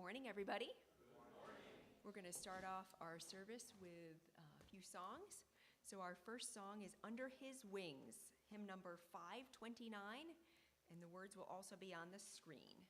morning, everybody. Good morning. We're going to start off our service with a few songs. So our first song is Under His Wings, hymn number 529, and the words will also be on the screen.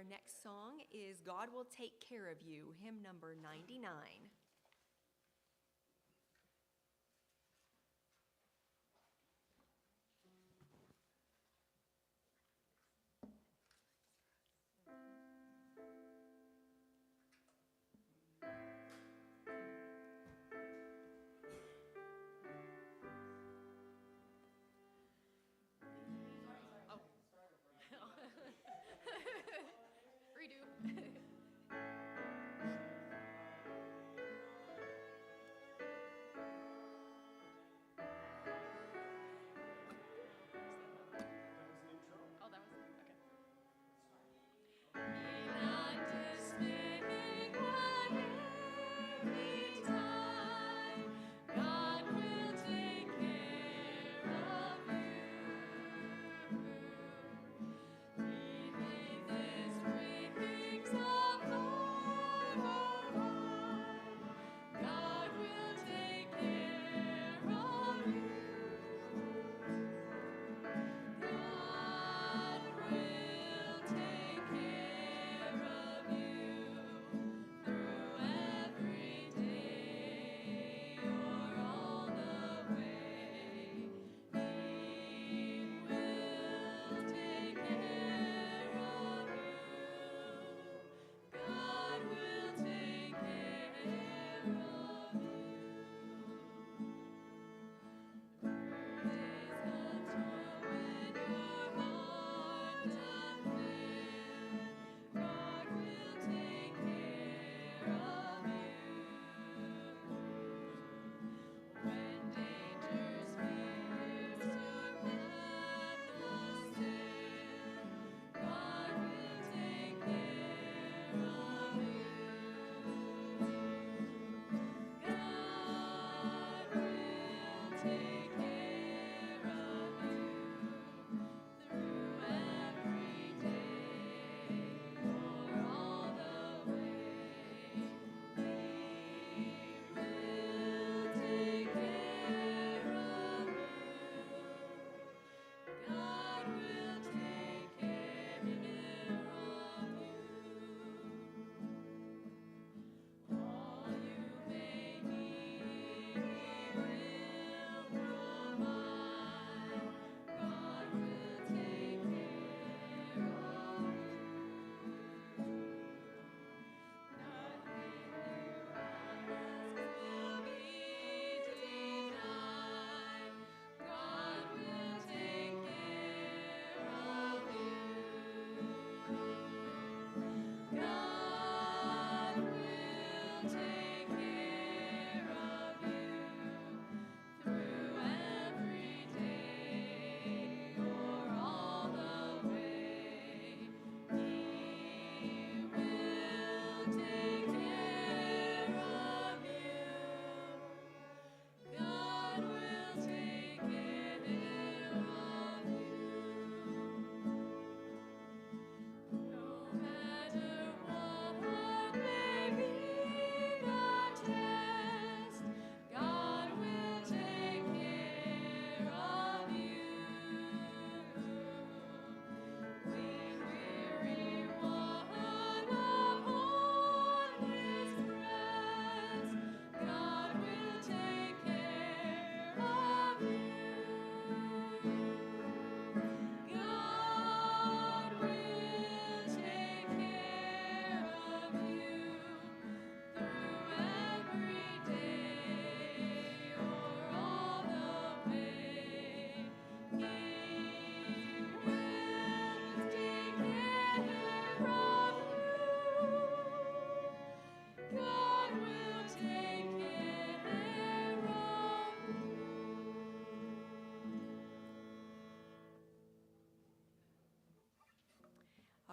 Our next song is God Will Take Care of You, hymn number 99. Redo.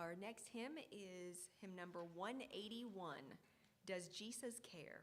Our next hymn is hymn number 181, Does Jesus Care?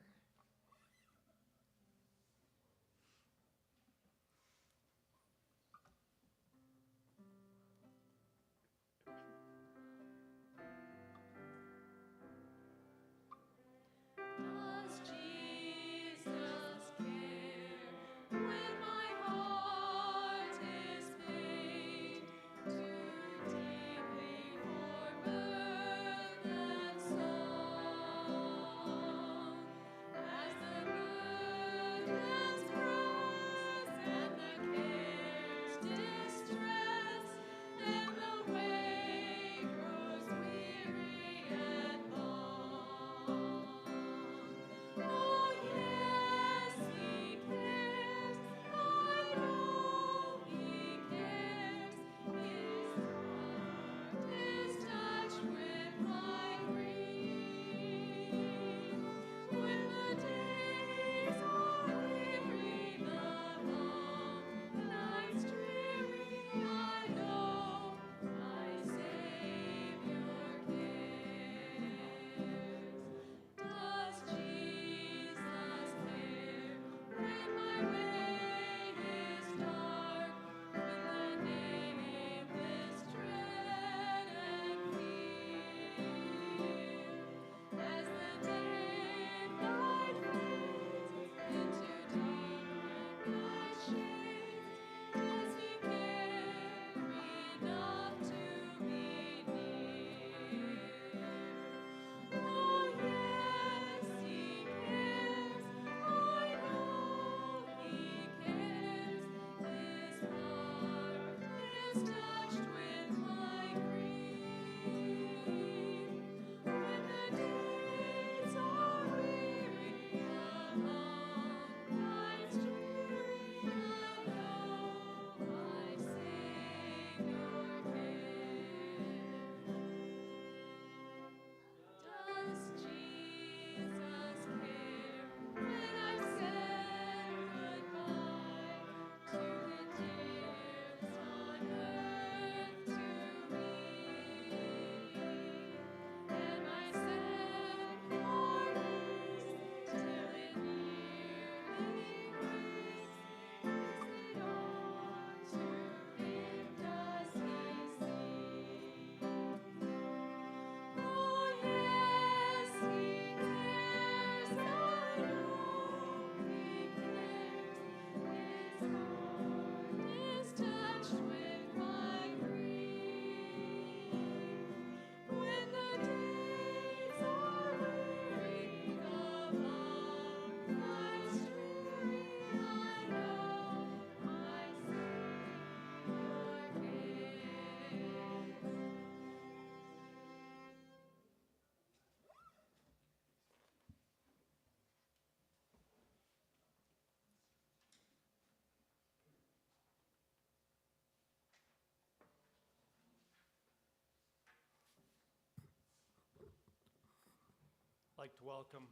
I'd like to welcome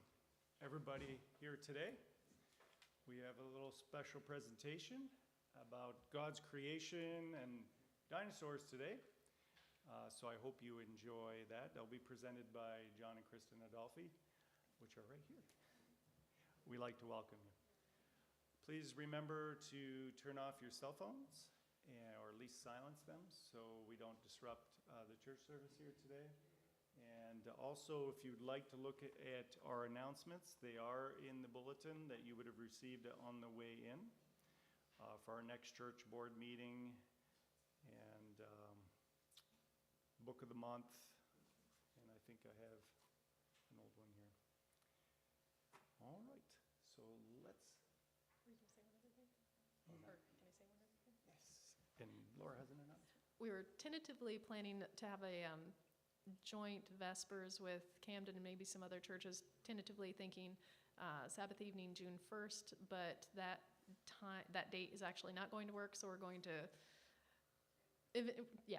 everybody here today. We have a little special presentation about God's creation and dinosaurs today. So I hope you enjoy that. They'll be presented by John and Kristen Adolfi, which are right here. We like to welcome you. Please remember to turn off your cell phones or at least silence them so we don't disrupt the church service here today. And also, if you'd like to look at our announcements, they are in the bulletin that you would have received on the way in for our next church board meeting and book of the month. And I think I have an old one here. All right, so let's. Were you going to say one other thing? Or can I say one other thing? Yes. And Laura has an announcement. We were tentatively planning to have a joint Vespers with Camden and maybe some other churches, tentatively thinking Sabbath evening, June 1st, but that date is actually not going to work, so we're going to,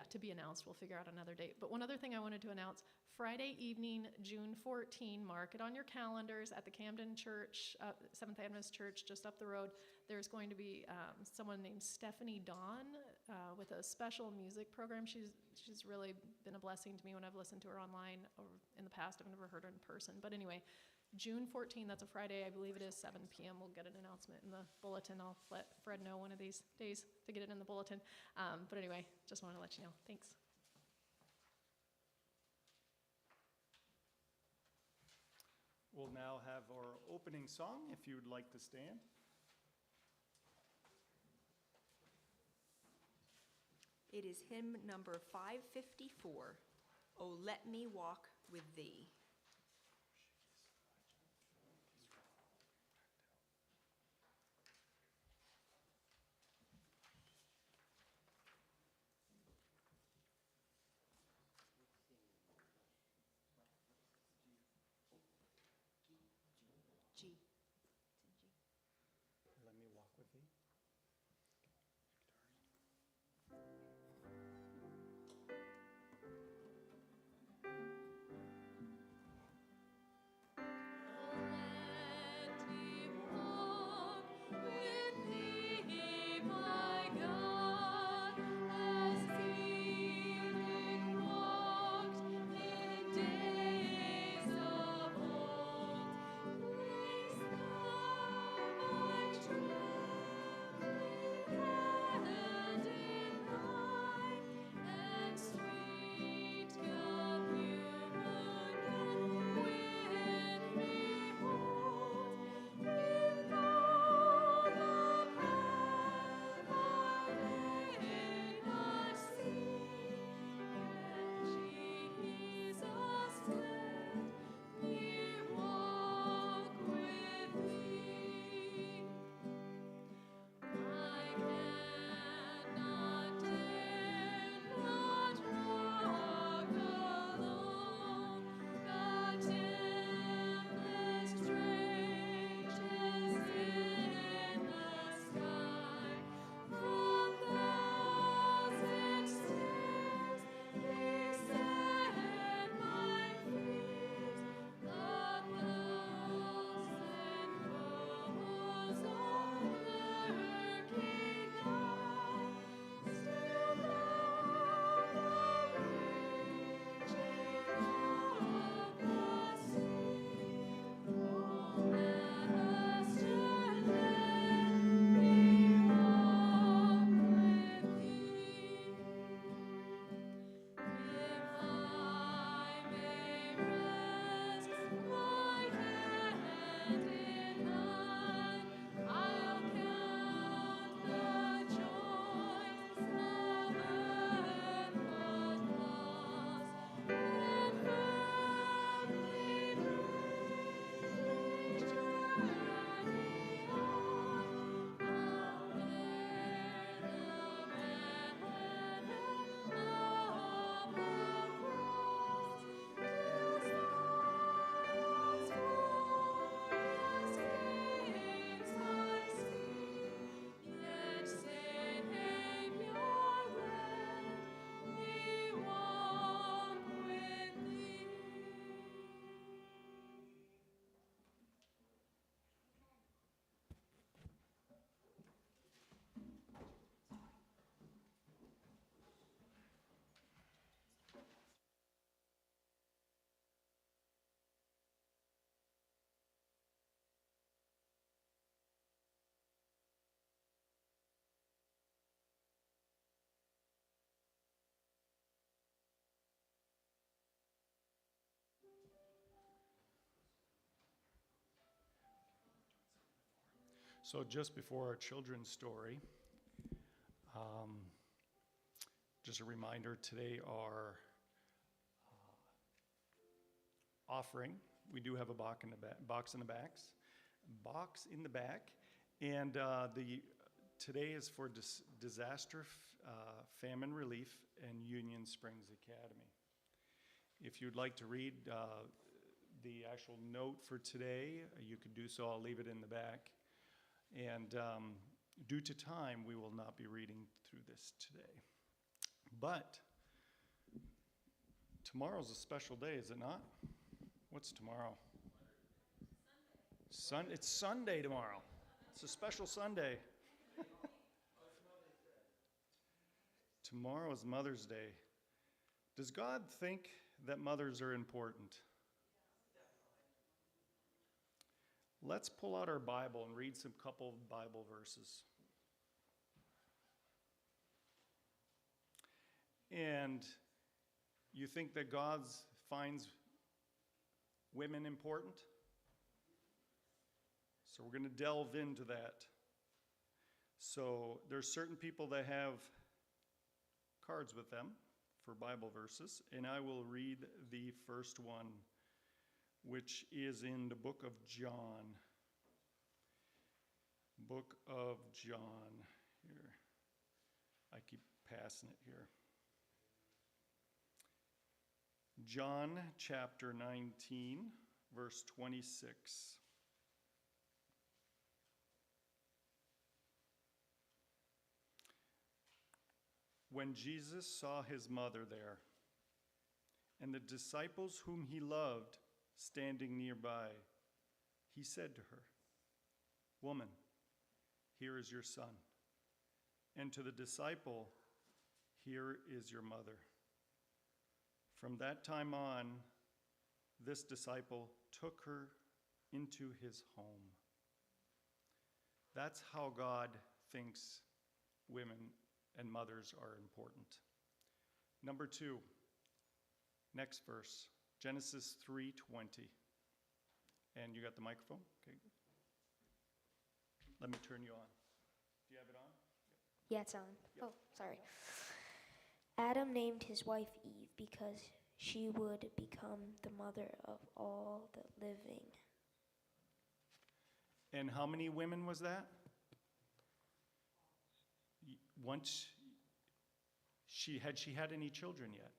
to be announced. We'll figure out another date. But one other thing I wanted to announce, Friday evening, June 14, mark it on your calendars at the Camden Church, Seventh Adventist Church, just up the road. There's going to be someone named Stephanie Dawn with a special music program. She's really been a blessing to me when I've listened to her online in the past. I've never heard her in person. But anyway, June 14th, that's a Friday, I believe it is, 7 p.m. We'll get an announcement in the bulletin. I'll let Fred know one of these days to get it in the bulletin. But anyway, just wanted to let you know. Thanks. We'll now have our opening song, if you would like to stand. It is hymn number 554, "O Let Me Walk with Thee." G. Let me walk with thee. So just before our children's story, just a reminder, today our offering, we do have a box in the back, and today is for disaster famine relief and Union Springs Academy. If you'd like to read the actual note for today, you could do so. I'll leave it in the back. And due to time, we will not be reading through this today. But tomorrow's a special day, is it not? What's tomorrow? Sunday. It's Sunday tomorrow. It's a special Sunday. tomorrow's Mother's Day. Does God think that mothers are important? Let's pull out our Bible and read some couple Bible verses. And you think that God finds women important? So we're going to delve into that. So there's certain people that have cards with them for Bible verses, and I will read the first one, which is in the book of John. Book of John. Here. I keep passing it here. John chapter 19, verse 26. When Jesus saw his mother there, and the disciples whom he loved standing nearby, he said to her, "Woman, here is your son." And to the disciple, "Here is your mother." From that time on, this disciple took her into his home. That's how God thinks women and mothers are important. Number 2, next verse, Genesis 3:20. And you got the microphone? Okay, good. Let me turn you on. Do you have it on? Yeah, it's on. Yep. Oh, sorry. Adam named his wife Eve because she would become the mother of all the living. And how many women was that? Once she had any children yet?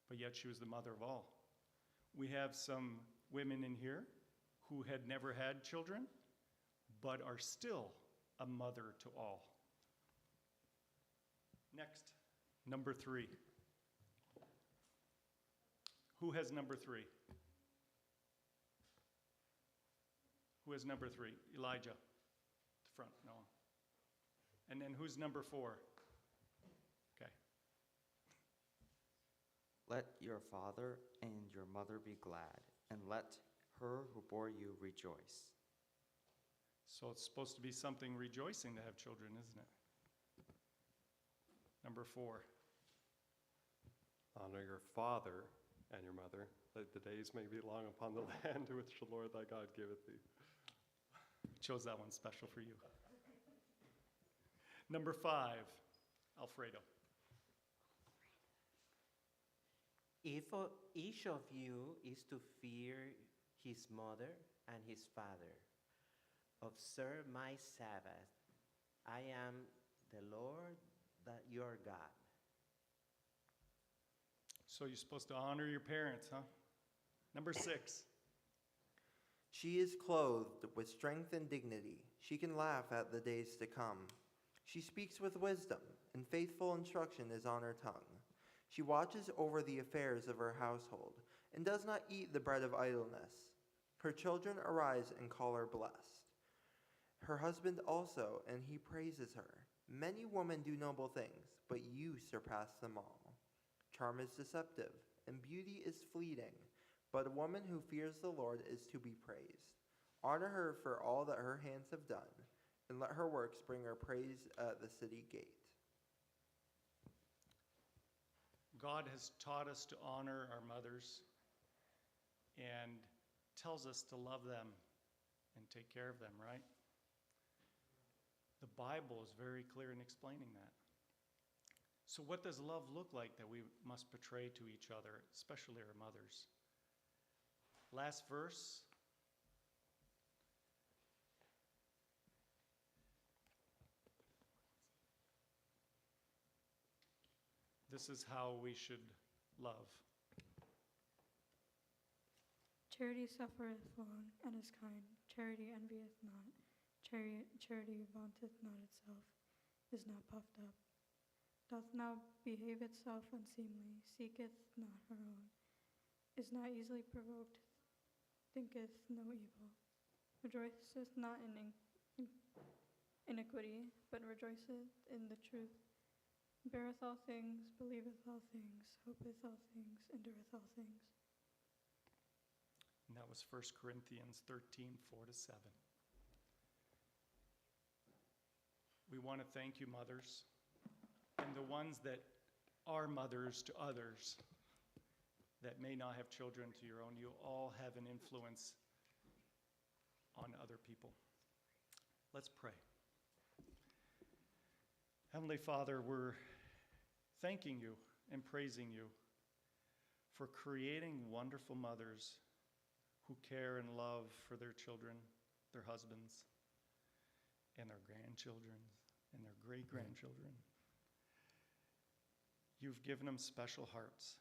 But yet she was the mother of all. We have some women in here who had never had children, but are still a mother to all. Next, number 3. Who has number 3? Who has number 3? Elijah. The front, no. And then who's number 4? Okay. Let your father and your mother be glad, and let her who bore you rejoice. So it's supposed to be something rejoicing to have children, isn't it? Number 4. Honor your father and your mother, that the days may be long upon the land which the Lord thy God giveth thee. Chose that one special for you. Number 5, Alfredo. If each of you is to fear his mother and his father, observe my Sabbath. I am the Lord, that your God. So you're supposed to honor your parents, huh? Number 6. She is clothed with strength and dignity. She can laugh at the days to come. She speaks with wisdom, and faithful instruction is on her tongue. She watches over the affairs of her household, and does not eat the bread of idleness. Her children arise and call her blessed. Her husband also, and he praises her. Many women do noble things, but you surpass them all. Charm is deceptive, and beauty is fleeting, but a woman who fears the Lord is to be praised. Honor her for all that her hands have done, and let her works bring her praise at the city gate. God has taught us to honor our mothers and tells us to love them and take care of them, right? The Bible is very clear in explaining that. So what does love look like that we must portray to each other, especially our mothers? Last verse. This is how we should love. Charity suffereth long, and is kind. Charity envieth not. Charity vaunteth not itself, is not puffed up, doth not behave itself unseemly, seeketh not her own, is not easily provoked, thinketh no evil, rejoiceth not in iniquity, but rejoiceth in the truth, beareth all things, believeth all things, hopeth all things, endureth all things. And that was 1 Corinthians 13, 4-7. We want to thank you, mothers, and the ones that are mothers to others that may not have children to your own. You all have an influence on other people. Let's pray. Heavenly Father, we're thanking you and praising you for creating wonderful mothers who care and love for their children, their husbands, and their grandchildren, and their great-grandchildren. You've given them special hearts,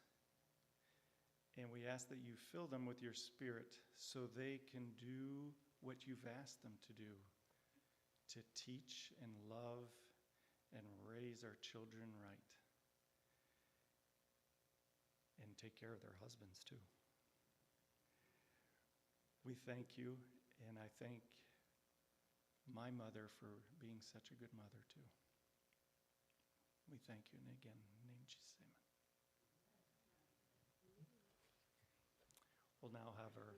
and we ask that you fill them with your Spirit so they can do what you've asked them to do, to teach and love and raise our children right, and take care of their husbands too. We thank you, and I thank my mother for being such a good mother too. We thank you, and again, in the name of Jesus, amen. We'll now have our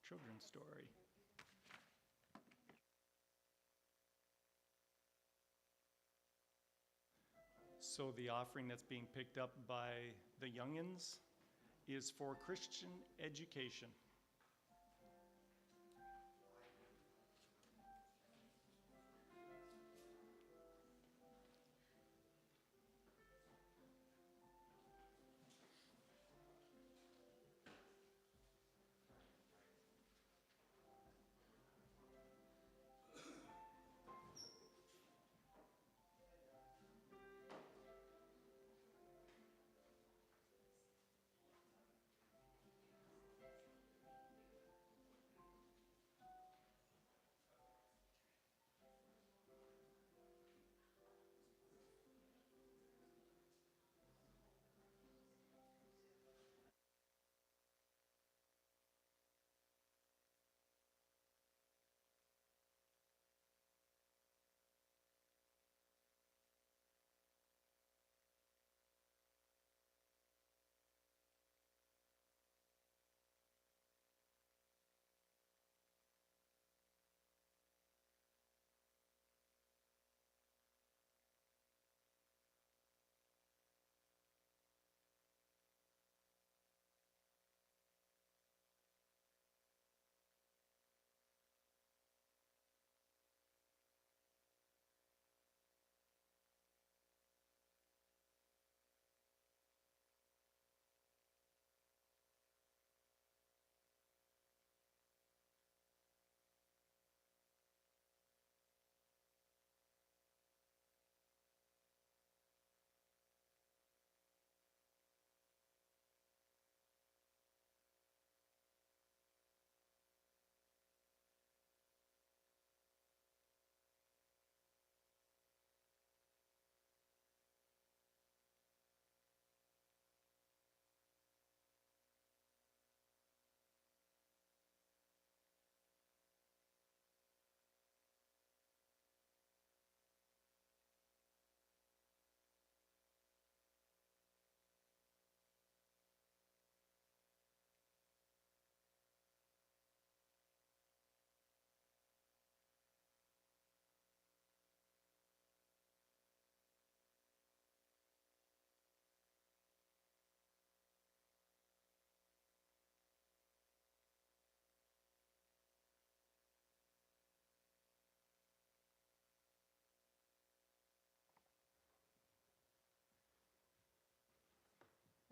children's story. So the offering that's being picked up by the youngins is for Christian education.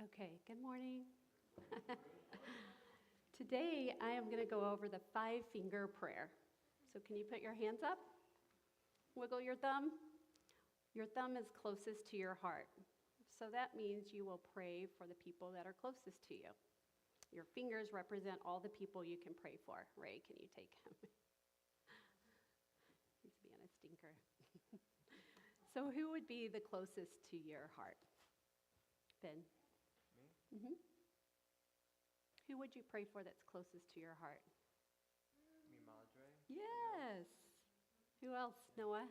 Okay, good morning. Today I am going to go over the 5-finger prayer. So can you put your hands up? Wiggle your thumb. Your thumb is closest to your heart. So that means you will pray for the people that are closest to you. Your fingers represent all the people you can pray for. Ray, can you take him? He's being a stinker. So who would be the closest to your heart? Ben? Mm-hmm. Who would you pray for that's closest to your heart? Mi madre. Yes. Who else, Noah?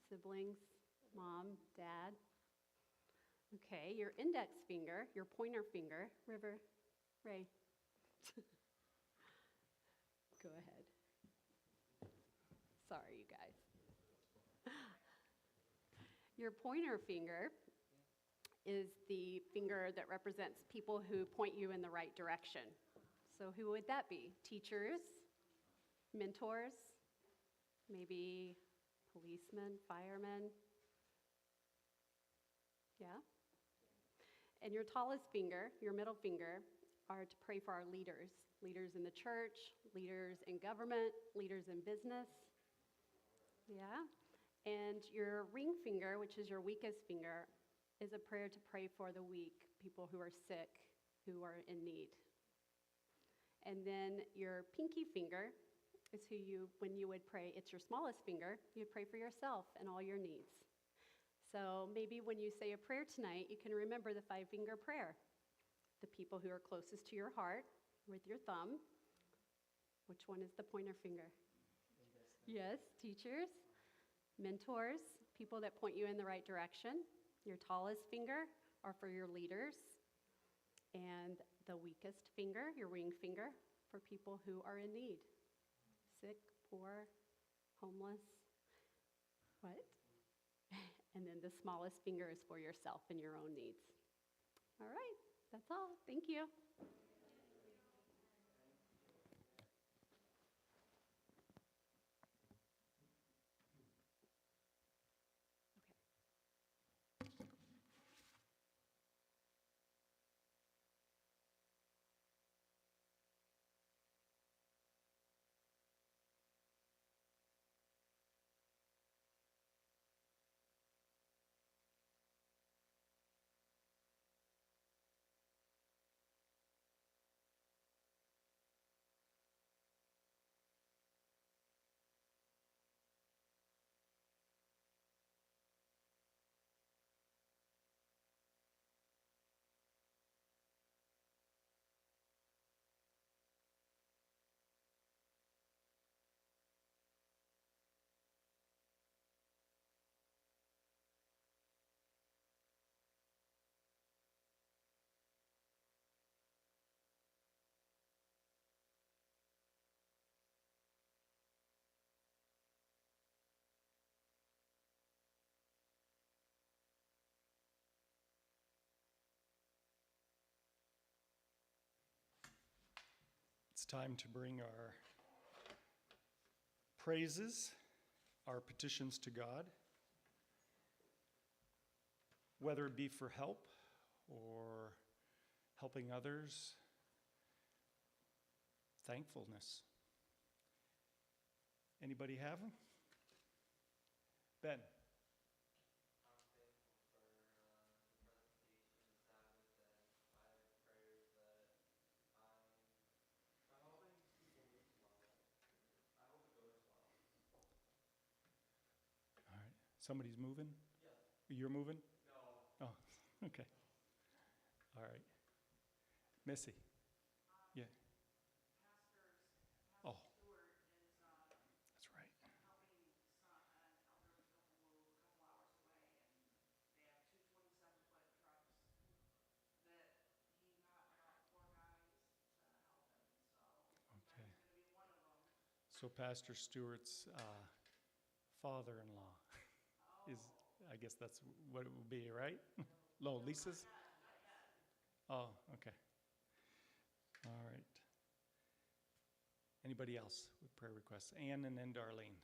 Siblings, mom, dad. Okay, your index finger, your pointer finger, Ray. Go ahead. Sorry, you guys. Your pointer finger is the finger that represents people who point you in the right direction. So who would that be? Teachers, mentors, maybe policemen, firemen. Yeah? And your tallest finger, your middle finger, are to pray for our leaders. Leaders in the church, leaders in government, leaders in business. Yeah? And your ring finger, which is your weakest finger, is a prayer to pray for the weak, people who are sick, who are in need. And then your pinky finger is who you, when you would pray, it's your smallest finger, you'd pray for yourself and all your needs. So maybe when you say a prayer tonight, you can remember the 5-finger prayer. The people who are closest to your heart with your thumb. Which one is the pointer finger? Yes, teachers, mentors, people that point you in the right direction. Your tallest finger are for your leaders. And the weakest finger, your ring finger, for people who are in need. Sick, poor, homeless. What? And then the smallest finger is for yourself and your own needs. All right, that's all. Thank you. It's time to bring our praises, our petitions to God, whether it be for help or helping others, thankfulness. Anybody have them? Ben. All right. Somebody's moving? Yeah. You're moving? No. Oh, okay. All right. Missy. Yeah. Oh. That's right. Okay. So Pastor Stewart's father-in-law is, I guess that's what it would be, right? No, Lisa's? Oh, okay. All right. Anybody else with prayer requests? Ann and then Darlene.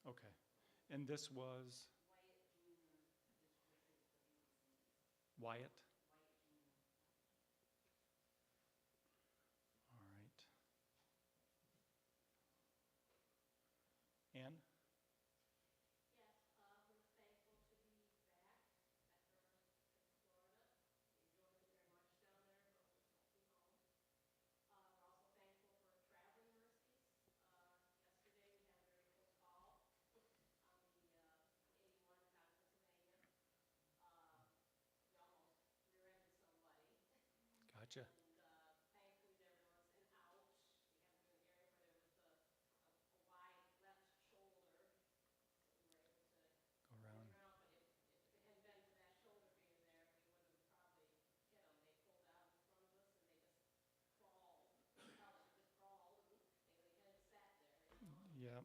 Okay. And this was? Wyatt? Gotcha. Thankfully, there was an out. We had to do an area where there was a wide left shoulder, so we were able to Go around. turn around. But if it hadn't been for that shoulder being there, we would have probably hit them. They pulled out in front of us, and they just crawled. They probably should have just crawled, and they had sat there, Yeah.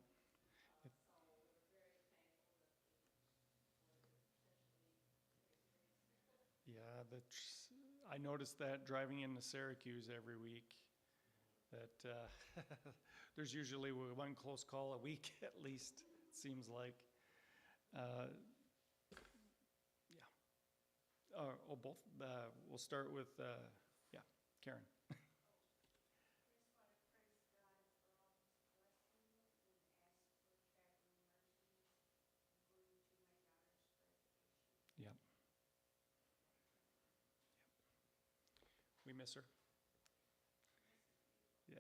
So we were very thankful that we avoided potentially very serious. Yeah, I noticed that driving into Syracuse every week, that there's usually one close call a week at least, it seems like. Yeah. Both. We'll start with, Karen. Yep. We miss her. Yeah.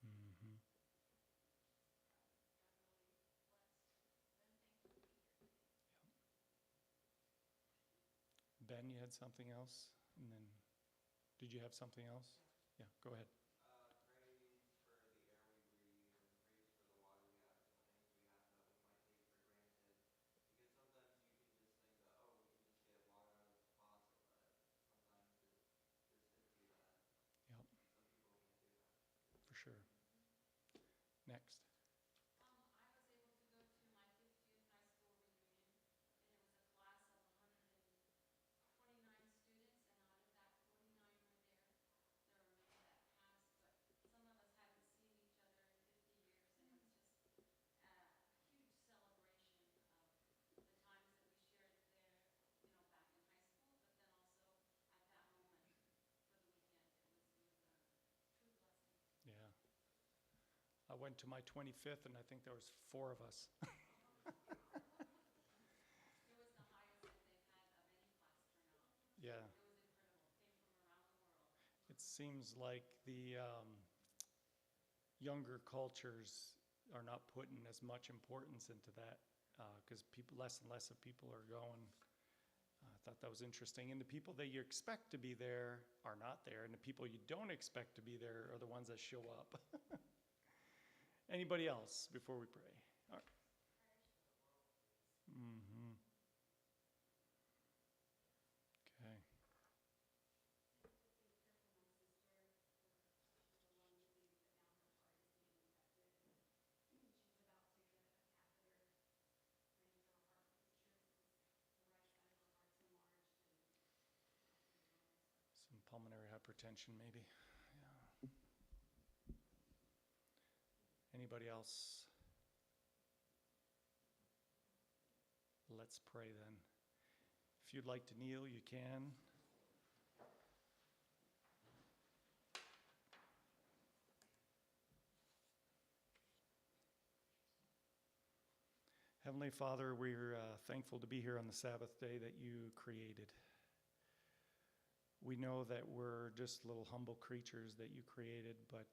Mm-hmm. Ben, you had something else? And then, did you have something else? Yeah, go ahead. Yep. For sure. Next. I was able to go to my 50th high school reunion, and it was a class of 129 students, and out of that, 49 were there. There were many that passed, but some of us hadn't seen each other in 50 years, and it was just a huge celebration of the times that we shared there, back in high school, but then also at that moment for the weekend. It was a true blessing. Yeah. I went to my 25th, and I think there was 4 of us. It was the highest that they've had of any class turnout. Yeah. It was incredible. Came from around the world. It seems like the younger cultures are not putting as much importance into that because less and less of people are going. I thought that was interesting. And the people that you expect to be there are not there, and the people you don't expect to be there are the ones that show up. Anybody else before we pray? All right. Mm-hmm. Okay. Some pulmonary hypertension, maybe. Yeah. Anybody else? Let's pray then. If you'd like to kneel, you can. Heavenly Father, we're thankful to be here on the Sabbath day that you created. We know that we're just little humble creatures that you created, but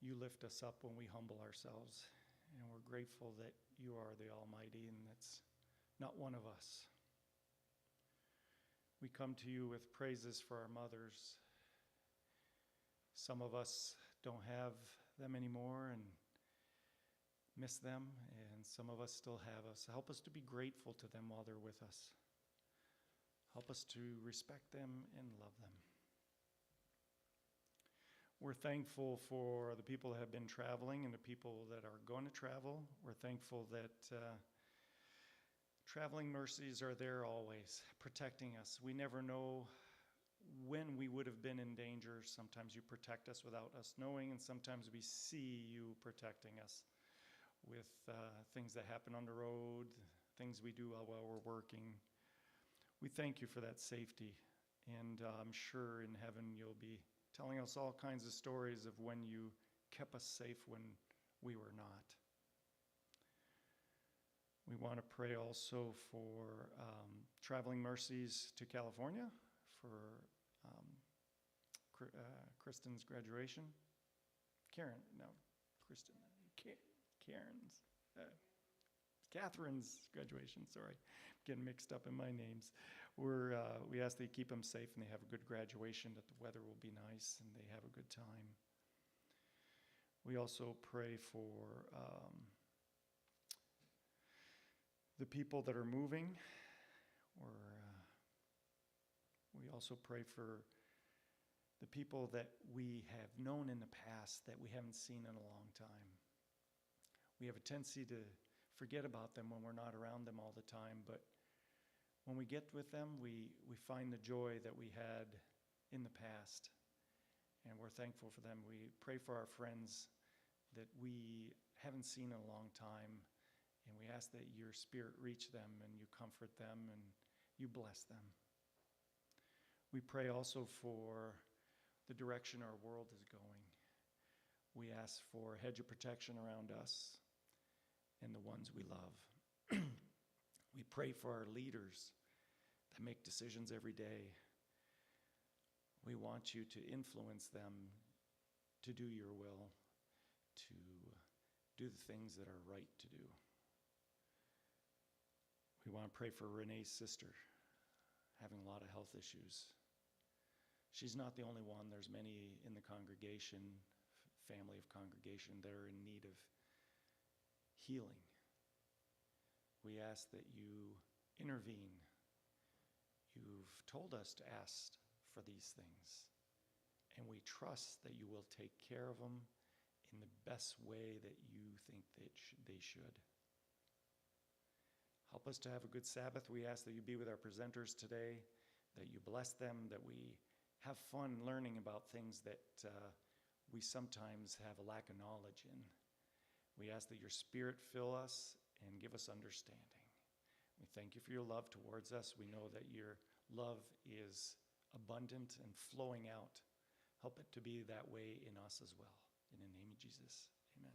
you lift us up when we humble ourselves. And we're grateful that you are the Almighty and that's not one of us. We come to you with praises for our mothers. Some of us don't have them anymore and miss them, and some of us still have us. Help us to be grateful to them while they're with us. Help us to respect them and love them. We're thankful for the people that have been traveling and the people that are going to travel. We're thankful that traveling mercies are there always, protecting us. We never know when we would have been in danger. Sometimes you protect us without us knowing, and sometimes we see you protecting us with things that happen on the road, things we do while we're working. We thank you for that safety, and I'm sure in heaven you'll be telling us all kinds of stories of when you kept us safe when we were not. We want to pray also for traveling mercies to California for Kristen's graduation. Karen's. Catherine's graduation, sorry. Getting mixed up in my names. We ask that you keep them safe and they have a good graduation, that the weather will be nice and they have a good time. We also pray for the people that are moving, or we also pray for the people that we have known in the past that we haven't seen in a long time. We have a tendency to forget about them when we're not around them all the time, but when we get with them, we find the joy that we had in the past, and we're thankful for them. We pray for our friends that we haven't seen in a long time, and we ask that your Spirit reach them and you comfort them and you bless them. We pray also for the direction our world is going. We ask for a hedge of protection around us and the ones we love. We pray for our leaders that make decisions every day. We want you to influence them to do your will, to do the things that are right to do. We want to pray for Renee's sister, having a lot of health issues. She's not the only one. There's many in the congregation, family of congregation, that are in need of healing. We ask that you intervene. You've told us to ask for these things, and we trust that you will take care of them in the best way that you think they should. Help us to have a good Sabbath. We ask that you be with our presenters today, that you bless them, that we have fun learning about things that we sometimes have a lack of knowledge in. We ask that your Spirit fill us and give us understanding. We thank you for your love towards us. We know that your love is abundant and flowing out. Help it to be that way in us as well. In the name of Jesus, amen.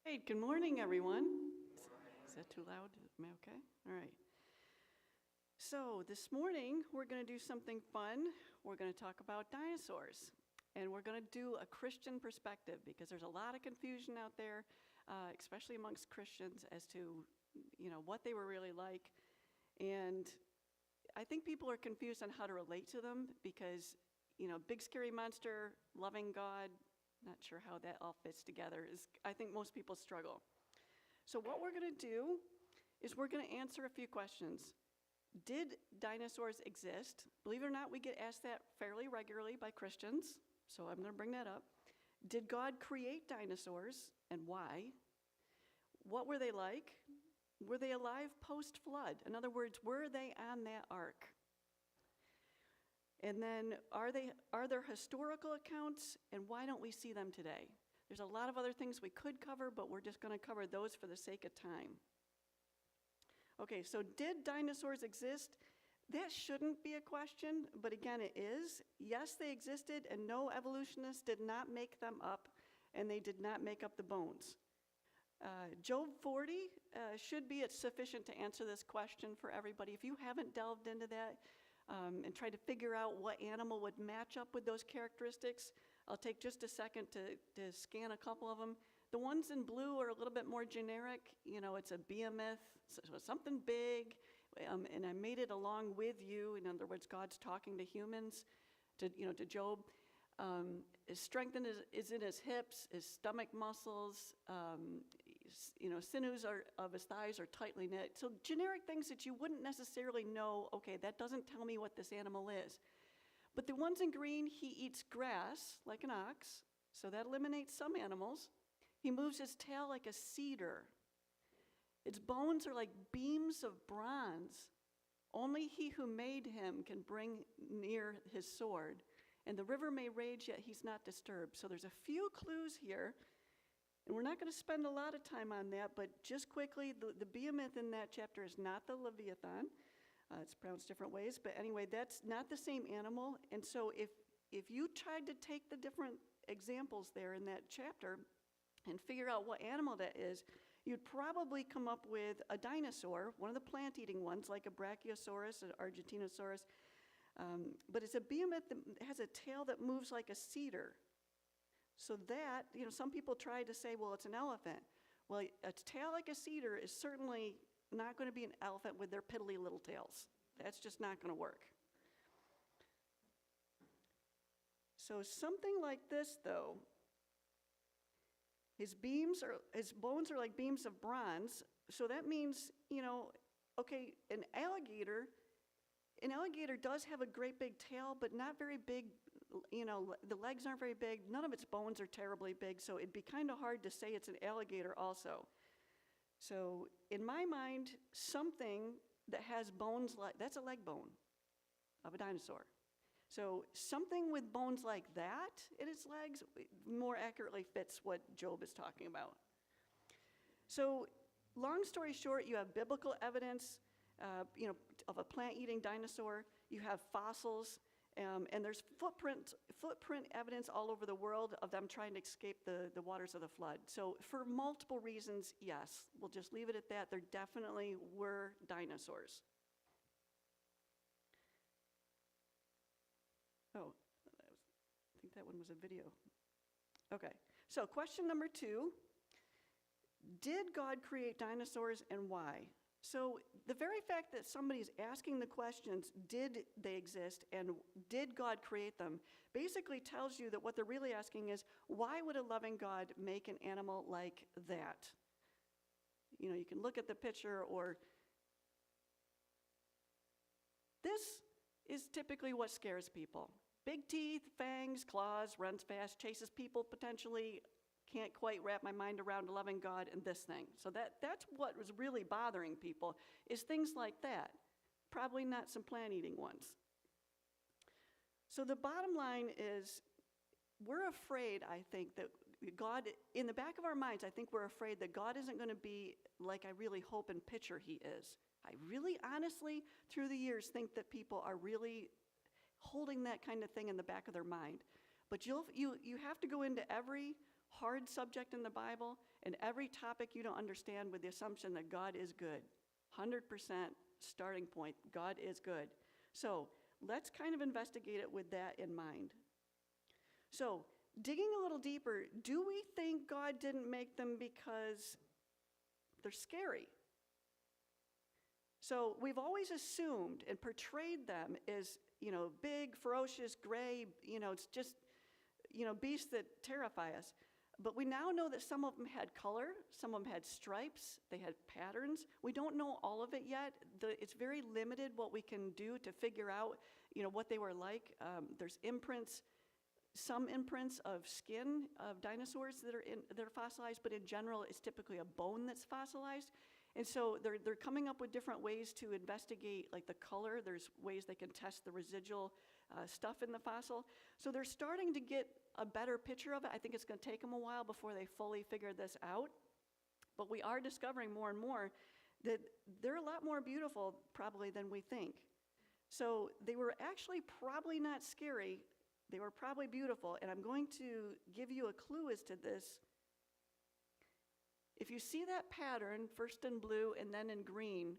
Hey, good morning, everyone. Is that too loud? Am I okay? All right. So this morning, we're going to do something fun. We're going to talk about dinosaurs. And we're going to do a Christian perspective because there's a lot of confusion out there, especially amongst Christians as to, what they were really like. And I think people are confused on how to relate to them because, big scary monster, loving God, not sure how that all fits together. I think most people struggle. So what we're going to do is we're going to answer a few questions. Did dinosaurs exist? Believe it or not, we get asked that fairly regularly by Christians, so I'm going to bring that up. Did God create dinosaurs, and why? What were they like? Were they alive post-flood? In other words, were they on that ark? And then, are there historical accounts, and why don't we see them today? There's a lot of other things we could cover, but we're just going to cover those for the sake of time. Okay, so did dinosaurs exist? That shouldn't be a question, but again, it is. Yes, they existed, and no evolutionist did not make them up, and they did not make up the bones. Job 40 should be sufficient to answer this question for everybody. If you haven't delved into that and tried to figure out what animal would match up with those characteristics, I'll take just a second to scan a couple of them. The ones in blue are a little bit more generic. It's a behemoth, so something big, and I made it along with you. In other words, God's talking to humans, to Job. His strength is in his hips, his stomach muscles, sinews of his thighs are tightly knit. So generic things that you wouldn't necessarily know, okay, that doesn't tell me what this animal is. But the ones in green, he eats grass like an ox, so that eliminates some animals. He moves his tail like a cedar. Its bones are like beams of bronze. Only he who made him can bring near his sword. And the river may rage, yet he's not disturbed. So there's a few clues here. And we're not going to spend a lot of time on that, but just quickly, the behemoth in that chapter is not the Leviathan. It's pronounced different ways, but anyway, that's not the same animal. And so if you tried to take the different examples there in that chapter and figure out what animal that is, you'd probably come up with a dinosaur, one of the plant-eating ones, like a Brachiosaurus, an Argentinosaurus. But it's a behemoth that has a tail that moves like a cedar. So that, some people try to say, well, it's an elephant. Well, a tail like a cedar is certainly not going to be an elephant with their piddly little tails. That's just not going to work. So something like this, though, his bones are like beams of bronze. So that means, okay, an alligator does have a great big tail, but not very big. The legs aren't very big. None of its bones are terribly big, so it'd be kind of hard to say it's an alligator also. So in my mind, something that has bones that's a leg bone of a dinosaur. So something with bones like that in its legs more accurately fits what Job is talking about. So long story short, you have biblical evidence of a plant-eating dinosaur. You have fossils, and there's footprint evidence all over the world of them trying to escape the waters of the flood. So for multiple reasons, yes, we'll just leave it at that. There definitely were dinosaurs. Oh, I think that one was a video. Okay, so question number 2. Did God create dinosaurs and why? So the very fact that somebody's asking the questions, did they exist and did God create them, basically tells you that what they're really asking is, why would a loving God make an animal like that? You can look at the picture, or this is typically what scares people. Big teeth, fangs, claws, runs fast, chases people potentially. Can't quite wrap my mind around a loving God and this thing. So that's what was really bothering people, is things like that. Probably not some plant-eating ones. So the bottom line is, we're afraid, I think, that God, in the back of our minds, I think we're afraid that God isn't going to be like I really hope and picture he is. I really, honestly, through the years, think that people are really holding that kind of thing in the back of their mind. But you have to go into every hard subject in the Bible and every topic you don't understand with the assumption that God is good. 100% starting point, God is good. So let's kind of investigate it with that in mind. So digging a little deeper, do we think God didn't make them because they're scary? So we've always assumed and portrayed them as, big, ferocious, gray, it's just, beasts that terrify us. But we now know that some of them had color, some of them had stripes, they had patterns. We don't know all of it yet. It's very limited what we can do to figure out, what they were like. There's imprints, some imprints of skin of dinosaurs that are fossilized, but in general, it's typically a bone that's fossilized. And so they're coming up with different ways to investigate, like the color. There's ways they can test the residual stuff in the fossil. So they're starting to get a better picture of it. I think it's going to take them a while before they fully figure this out. But we are discovering more and more that they're a lot more beautiful probably than we think. So they were actually probably not scary. They were probably beautiful. And I'm going to give you a clue as to this. If you see that pattern, first in blue and then in green,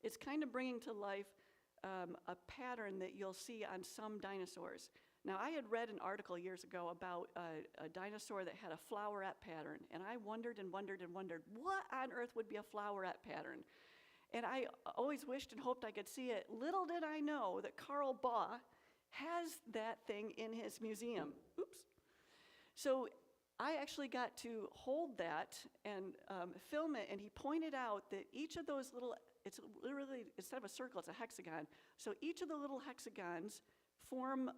it's kind of bringing to life a pattern that you'll see on some dinosaurs. Now, I had read an article years ago about a dinosaur that had a flowerette pattern, and I wondered and wondered and wondered, what on earth would be a flowerette pattern? And I always wished and hoped I could see it. Little did I know that Carl Baugh has that thing in his museum. Oops. So I actually got to hold that and film it, and he pointed out that each of those little, it's literally, instead of a circle, it's a hexagon. So each of the little hexagons form,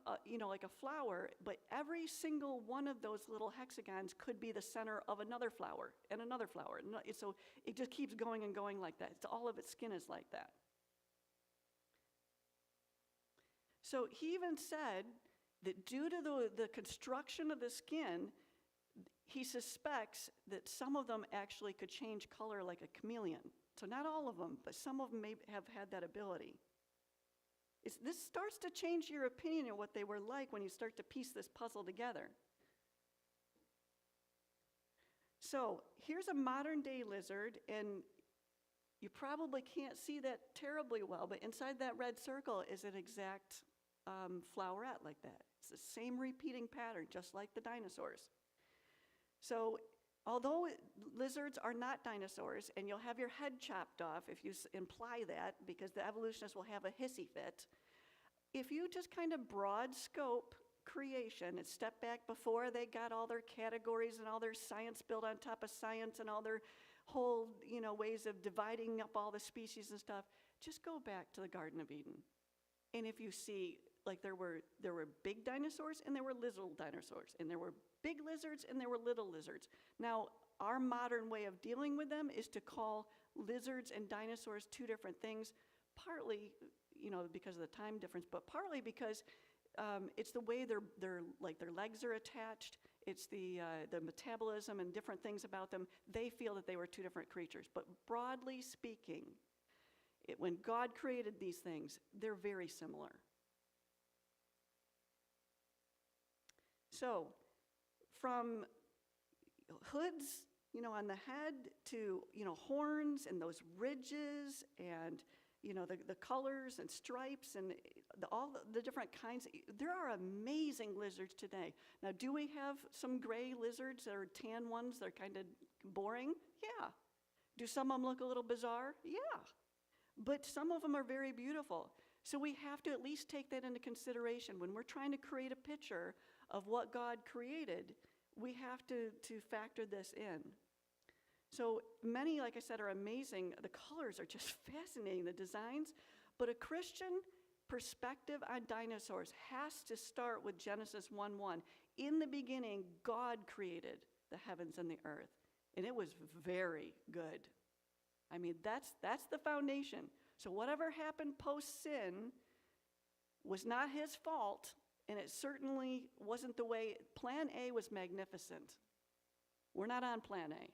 like a flower, but every single one of those little hexagons could be the center of another flower and another flower. So it just keeps going and going like that. All of its skin is like that. So he even said that due to the construction of the skin, he suspects that some of them actually could change color like a chameleon. So not all of them, but some of them may have had that ability. This starts to change your opinion of what they were like when you start to piece this puzzle together. So here's a modern day lizard, and you probably can't see that terribly well, but inside that red circle is an exact flowerette like that. It's the same repeating pattern, just like the dinosaurs. So although lizards are not dinosaurs, and you'll have your head chopped off if you imply that, because the evolutionists will have a hissy fit, if you just kind of broad scope creation and step back before they got all their categories and all their science built on top of science and all their whole, ways of dividing up all the species and stuff, just go back to the Garden of Eden. And if you see, like there were big dinosaurs and there were little dinosaurs, and there were big lizards and there were little lizards. Now, our modern way of dealing with them is to call lizards and dinosaurs two different things, partly, because of the time difference, but partly because it's the way their legs are attached. It's the metabolism and different things about them. They feel that they were two different creatures. But broadly speaking, when God created these things, they're very similar. So, from hoods, on the head to, horns and those ridges and, the colors and stripes and all the different kinds. There are amazing lizards today. Now, do we have some gray lizards or tan ones that are kind of boring? Yeah. Do some of them look a little bizarre? Yeah. But some of them are very beautiful. So we have to at least take that into consideration. When we're trying to create a picture of what God created, we have to factor this in. So many, like I said, are amazing. The colors are just fascinating, the designs. But a Christian perspective on dinosaurs has to start with Genesis 1:1. In the beginning, God created the heavens and the earth. And it was very good. I mean, that's the foundation. So whatever happened post-sin was not his fault, and it certainly wasn't the way. Plan A was magnificent. We're not on plan A.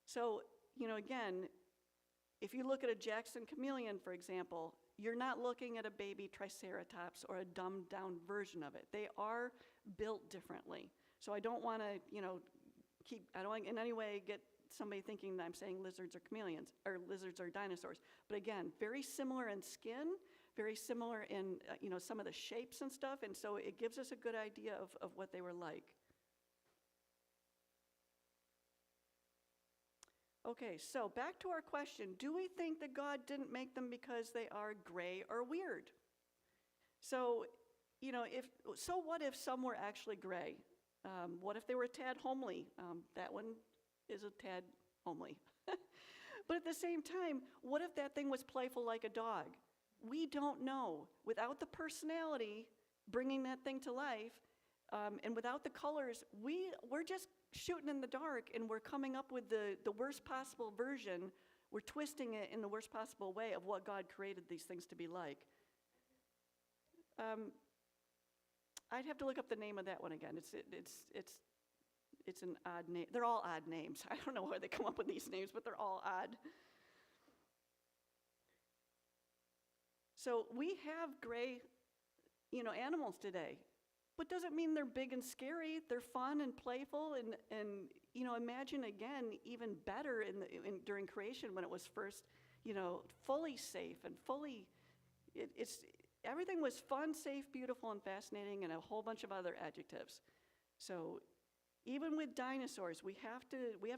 So, again, if you look at a Jackson chameleon, for example, you're not looking at a baby triceratops or a dumbed down version of it. They are built differently. So I don't want to, I don't want in any way get somebody thinking that I'm saying lizards are chameleons, or lizards are dinosaurs. But again, very similar in skin, very similar in, some of the shapes and stuff, and so it gives us a good idea of what they were like. Okay, so back to our question. Do we think that God didn't make them because they are gray or weird? So, what if some were actually gray? What if they were a tad homely? That one is a tad homely. But at the same time, what if that thing was playful like a dog? We don't know. Without the personality bringing that thing to life, and without the colors, we're just shooting in the dark, and we're coming up with the worst possible version. We're twisting it in the worst possible way of what God created these things to be like. I'd have to look up the name of that one again. It's an odd name. They're all odd names. I don't know where they come up with these names, but they're all odd. So we have gray, animals today. But doesn't mean they're big and scary. They're fun and playful, and imagine again even better during creation when it was first, fully safe and fully. Everything was fun, safe, beautiful, and fascinating, and a whole bunch of other adjectives. So even with dinosaurs, we have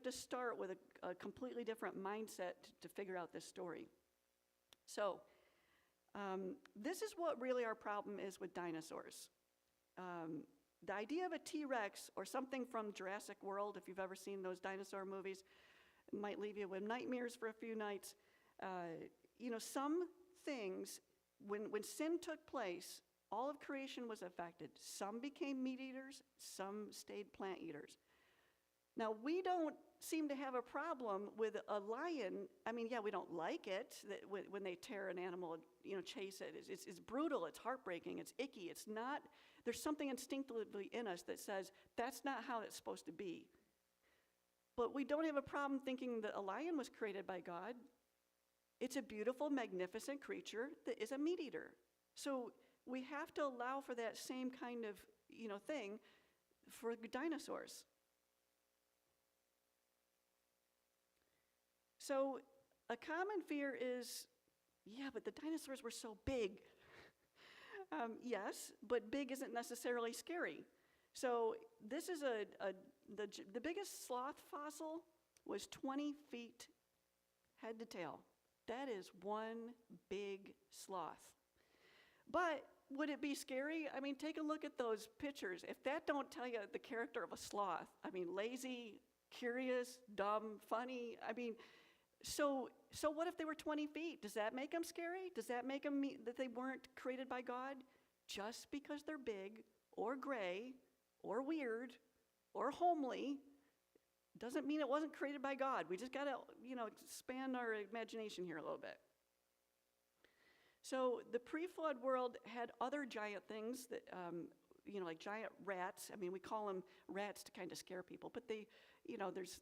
to start with a completely different mindset to figure out this story. So this is what really our problem is with dinosaurs. The idea of a T-Rex or something from Jurassic World, if you've ever seen those dinosaur movies, might leave you with nightmares for a few nights. Some things, when sin took place, all of creation was affected. Some became meat eaters, some stayed plant eaters. Now, we don't seem to have a problem with a lion. I mean, yeah, we don't like it when they tear an animal, chase it. It's brutal, it's heartbreaking, it's icky, it's not. There's something instinctively in us that says that's not how it's supposed to be. But we don't have a problem thinking that a lion was created by God. It's a beautiful, magnificent creature that is a meat eater. So we have to allow for that same kind of, thing for dinosaurs. So a common fear is, yeah, but the dinosaurs were so big. Yes, but big isn't necessarily scary. So this is the biggest sloth fossil was 20 feet head to tail. That is one big sloth. But would it be scary? I mean, take a look at those pictures. If that don't tell you the character of a sloth, lazy, curious, dumb, funny, so what if they were 20 feet? Does that make them scary? Does that make them mean that they weren't created by God? Just because they're big or gray or weird or homely doesn't mean it wasn't created by God. We just got to, expand our imagination here a little bit. So the pre-flood world had other giant things that, like giant rats. We call them rats to kind of scare people, but they,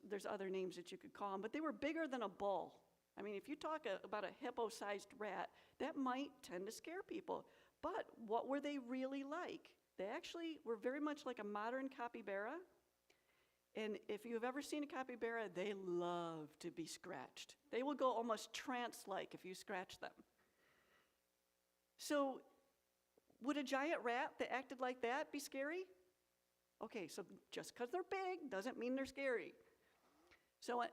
there's other names that you could call them, but they were bigger than a bull. If you talk about a hippo-sized rat, that might tend to scare people. But what were they really like? They actually were very much like a modern capybara. And if you've ever seen a capybara, they love to be scratched. They will go almost trance-like if you scratch them. So would a giant rat that acted like that be scary? Okay, so just because they're big doesn't mean they're scary. So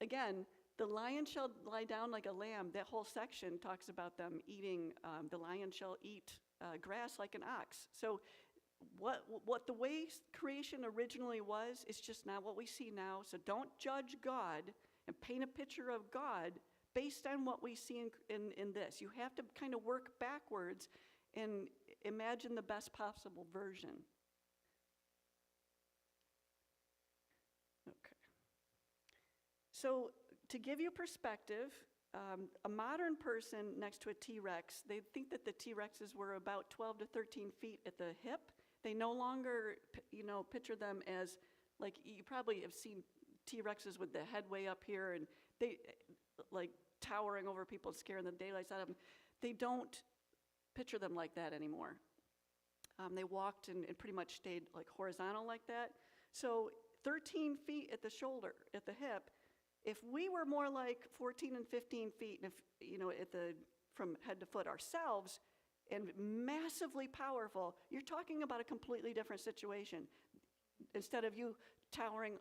again, the lion shall lie down like a lamb. That whole section talks about them eating, the lion shall eat grass like an ox. So what the way creation originally was is just not what we see now. So don't judge God and paint a picture of God based on what we see in this. You have to kind of work backwards and imagine the best possible version. Okay. So to give you perspective, a modern person next to a T-Rex, they think that the T-Rexes were about 12 to 13 feet at the hip. They no longer, picture them as, like, you probably have seen T-Rexes with the head way up here, and they, like, towering over people, scaring the daylights out of them. they don't picture them like that anymore. They walked and pretty much stayed like horizontal like that. So 13 feet at the shoulder, at the hip, if we were more like 14 and 15 feet, and from head to foot ourselves, and massively powerful, you're talking about a completely different situation. Instead of you towering,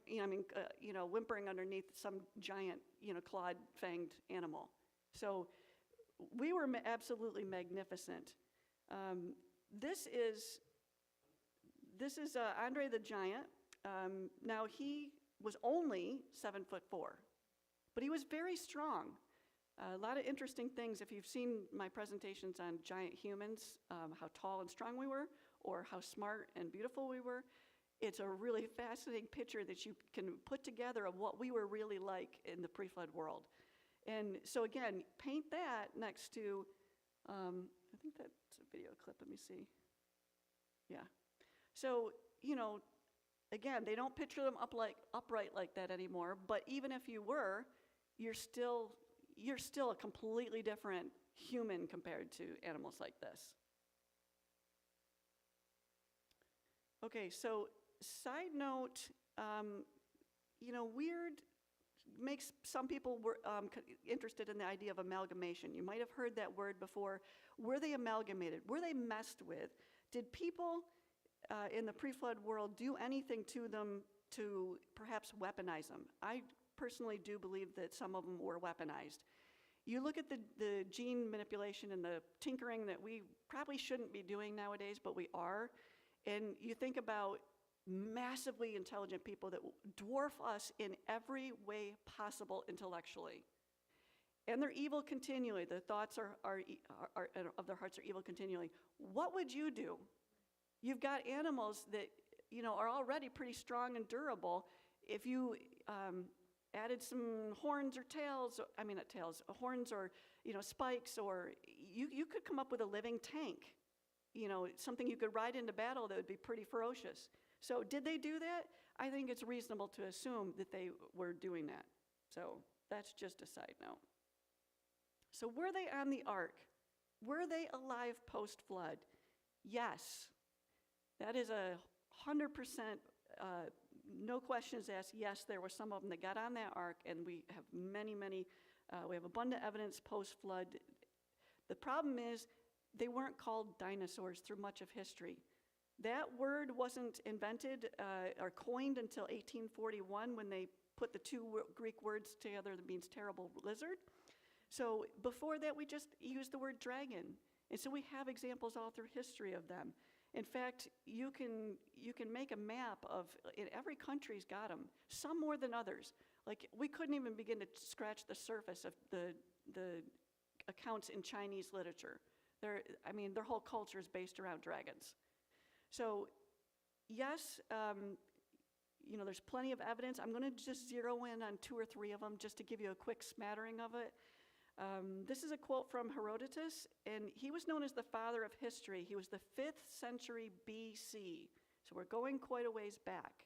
whimpering underneath some giant, clawed-fanged animal. So we were absolutely magnificent. This is Andre the Giant. Now he was only 7'4", but he was very strong. A lot of interesting things. If you've seen my presentations on giant humans, how tall and strong we were, or how smart and beautiful we were, it's a really fascinating picture that you can put together of what we were really like in the pre-flood world. And so again, paint that next to, I think that's a video clip, let me see. Yeah. So, again, they don't picture them upright like that anymore, but even if you were, you're still a completely different human compared to animals like this. Okay, so side note, weird makes some people interested in the idea of amalgamation. You might have heard that word before. Were they amalgamated? Were they messed with? Did people in the pre-flood world do anything to them to perhaps weaponize them? I personally do believe that some of them were weaponized. You look at the gene manipulation and the tinkering that we probably shouldn't be doing nowadays, but we are, and you think about massively intelligent people that dwarf us in every way possible intellectually. And they're evil continually. The thoughts of their hearts are evil continually. What would you do? You've got animals that are already pretty strong and durable. If you added some horns or tails, not tails, horns or spikes, or you could come up with a living tank. Something you could ride into battle that would be pretty ferocious. So did they do that? I think it's reasonable to assume that they were doing that. So that's just a side note. So were they on the ark? Were they alive post-flood? Yes. That is 100%, no questions asked. Yes, there were some of them that got on that ark, and we have many, we have abundant evidence post-flood. The problem is they weren't called dinosaurs through much of history. That word wasn't invented or coined until 1841 when they put the two Greek words together that means terrible lizard. So before that, we just used the word dragon. And so we have examples all through history of them. In fact, you can make a map of, in every country's got them, some more than others. Like, we couldn't even begin to scratch the surface of the accounts in Chinese literature. Their whole culture is based around dragons. So, yes, there's plenty of evidence. I'm going to just zero in on 2 or 3 of them just to give you a quick smattering of it. This is a quote from Herodotus, and he was known as the father of history. He was the 5th century BC, so we're going quite a ways back.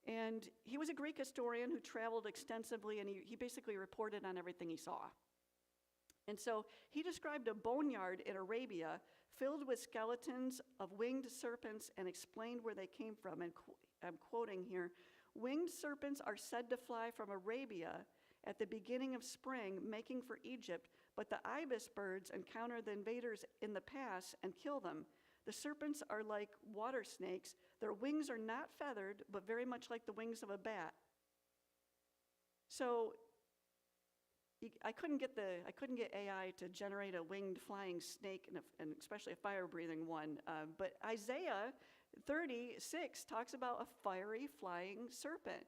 And he was a Greek historian who traveled extensively, and he basically reported on everything he saw. And so he described a boneyard in Arabia filled with skeletons of winged serpents and explained where they came from. And I'm quoting here, "Winged serpents are said to fly from Arabia at the beginning of spring, making for Egypt, but the ibis birds encounter the invaders in the pass and kill them. The serpents are like water snakes. Their wings are not feathered, but very much like the wings of a bat." So I couldn't get AI to generate a winged flying snake, and especially a fire-breathing one. But Isaiah 36 talks about a fiery flying serpent.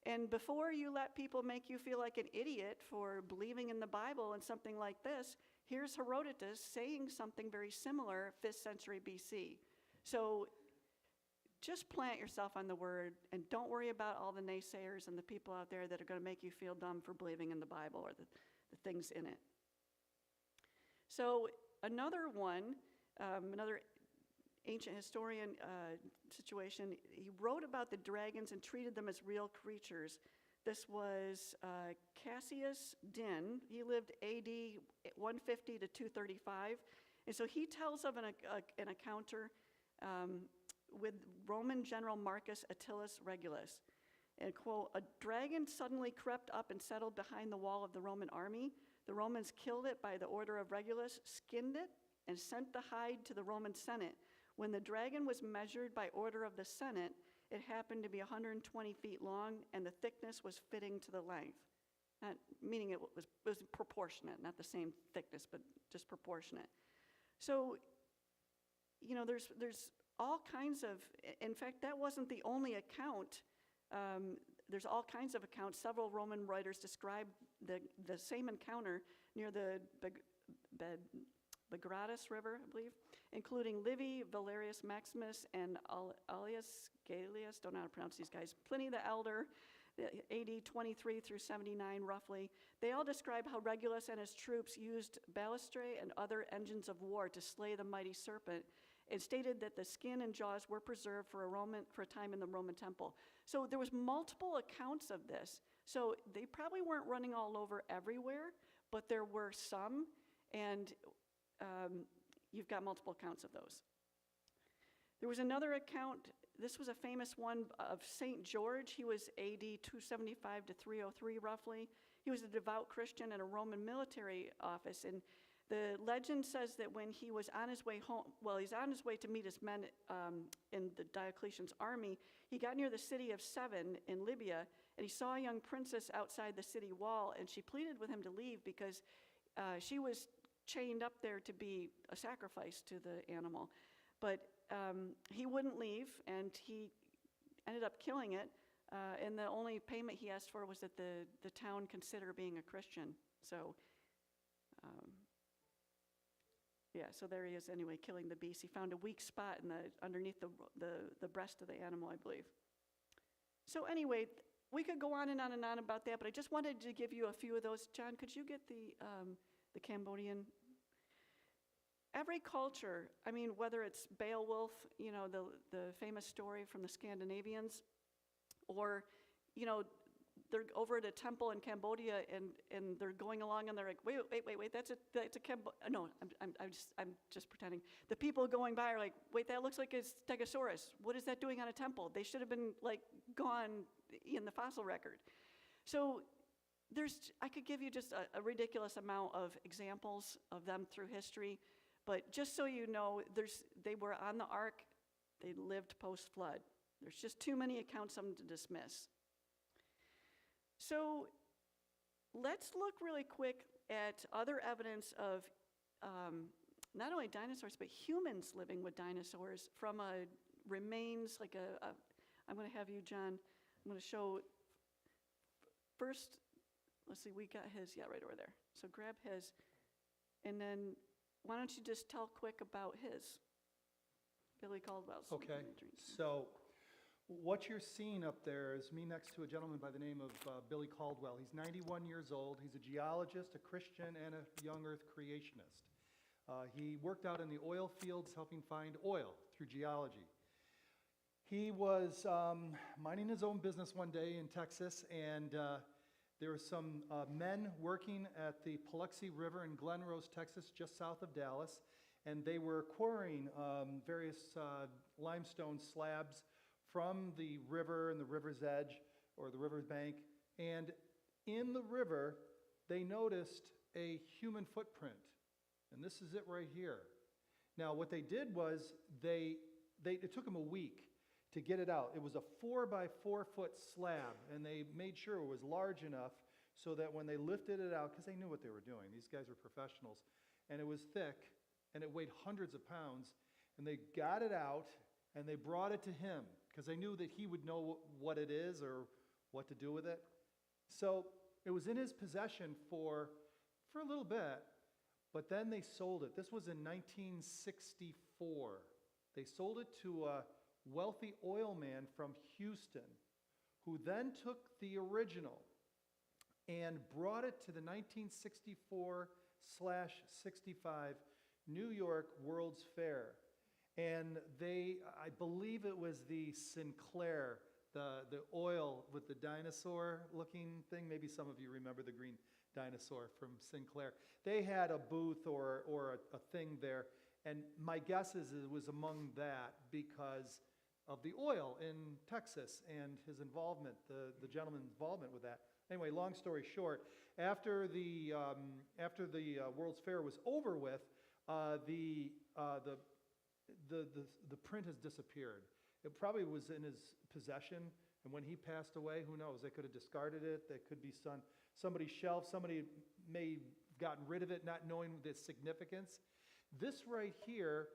And before you let people make you feel like an idiot for believing in the Bible and something like this, here's Herodotus saying something very similar, 5th century BC. So just plant yourself on the word and don't worry about all the naysayers and the people out there that are going to make you feel dumb for believing in the Bible or the things in it. So another one, another ancient historian situation, he wrote about the dragons and treated them as real creatures. This was Cassius Din. He lived AD 150 to 235. And so he tells of an encounter with Roman General Marcus Attilus Regulus. And quote, "A dragon suddenly crept up and settled behind the wall of the Roman army. The Romans killed it by the order of Regulus, skinned it, and sent the hide to the Roman Senate. When the dragon was measured by order of the Senate, it happened to be 120 feet long, and the thickness was fitting to the length." Meaning it was proportionate, not the same thickness, but just proportionate. So, you know, there's all kinds of, in fact, that wasn't the only account. There's all kinds of accounts. Several Roman writers describe the same encounter near the Bagratus River, I believe, including Livy, Valerius Maximus, and Aulus Gellius. Don't know how to pronounce these guys. Pliny the Elder, AD 23 through 79, roughly. They all describe how Regulus and his troops used balustrae and other engines of war to slay the mighty serpent, and stated that the skin and jaws were preserved for a time in the Roman temple. So there was multiple accounts of this. So they probably weren't running all over everywhere, but there were some, and you've got multiple accounts of those. There was another account, this was a famous one, of St. George. He was AD 275 to 303, roughly. He was a devout Christian in a Roman military office, and the legend says that when he was on his way home, he's on his way to meet his men in the Diocletian's army, he got near the city of Seven in Libya, and he saw a young princess outside the city wall, and she pleaded with him to leave because she was chained up there to be a sacrifice to the animal. But he wouldn't leave, and he ended up killing it, and the only payment he asked for was that the town consider being a Christian. So, so there he is anyway, killing the beast. He found a weak spot underneath the breast of the animal, I believe. So anyway, we could go on and on and on about that, but I just wanted to give you a few of those. John, could you get the Cambodian? Every culture, I mean, whether it's Beowulf, you know, the famous story from the Scandinavians, or, you know, they're over at a temple in Cambodia and they're going along and they're like, wait, that's a no, I'm just pretending. The people going by are like, wait, that looks like a Stegosaurus. What is that doing on a temple? They should have been like gone in the fossil record. So I could give you just a ridiculous amount of examples of them through history, but just so you know, they were on the ark, they lived post-flood. There's just too many accounts of them to dismiss. So let's look really quick at other evidence of not only dinosaurs, but humans living with dinosaurs from remains, like I'm going to have you, John, I'm going to show first, let's see, we got his, right over there. So grab his, and then why don't you just tell quick about his, Billy Caldwell's. Okay, so what you're seeing up there is me next to a gentleman by the name of Billy Caldwell. He's 91 years old. He's a geologist, a Christian, and a young earth creationist. He worked out in the oil fields helping find oil through geology. He was minding his own business one day in Texas, and there were some men working at the Paluxy River in Glen Rose, Texas, just south of Dallas, and they were quarrying various limestone slabs from the river and the river's edge, or the river's bank, and in the river, they noticed a human footprint, and this is it right here. Now, what they did was, it took them a week to get it out. It was a 4 by 4 foot slab, and they made sure it was large enough so that when they lifted it out, because they knew what they were doing, these guys were professionals, and it was thick, and it weighed hundreds of pounds, and they got it out, and they brought it to him, because they knew that he would know what it is or what to do with it. So it was in his possession for a little bit, but then they sold it. This was in 1964. They sold it to a wealthy oil man from Houston, who then took the original and brought it to the 1964/65 New York World's Fair. And I believe it was the Sinclair the oil with the dinosaur-looking thing. Maybe some of you remember the green dinosaur from Sinclair. They had a booth or a thing there, and my guess is it was among that because of the oil in Texas and his involvement, the gentleman's involvement with that. Anyway, long story short, after the World's Fair was over with, the print has disappeared. It probably was in his possession, and when he passed away, who knows? They could have discarded it. They could be somebody's shelf. Somebody may have gotten rid of it, not knowing the significance. This right here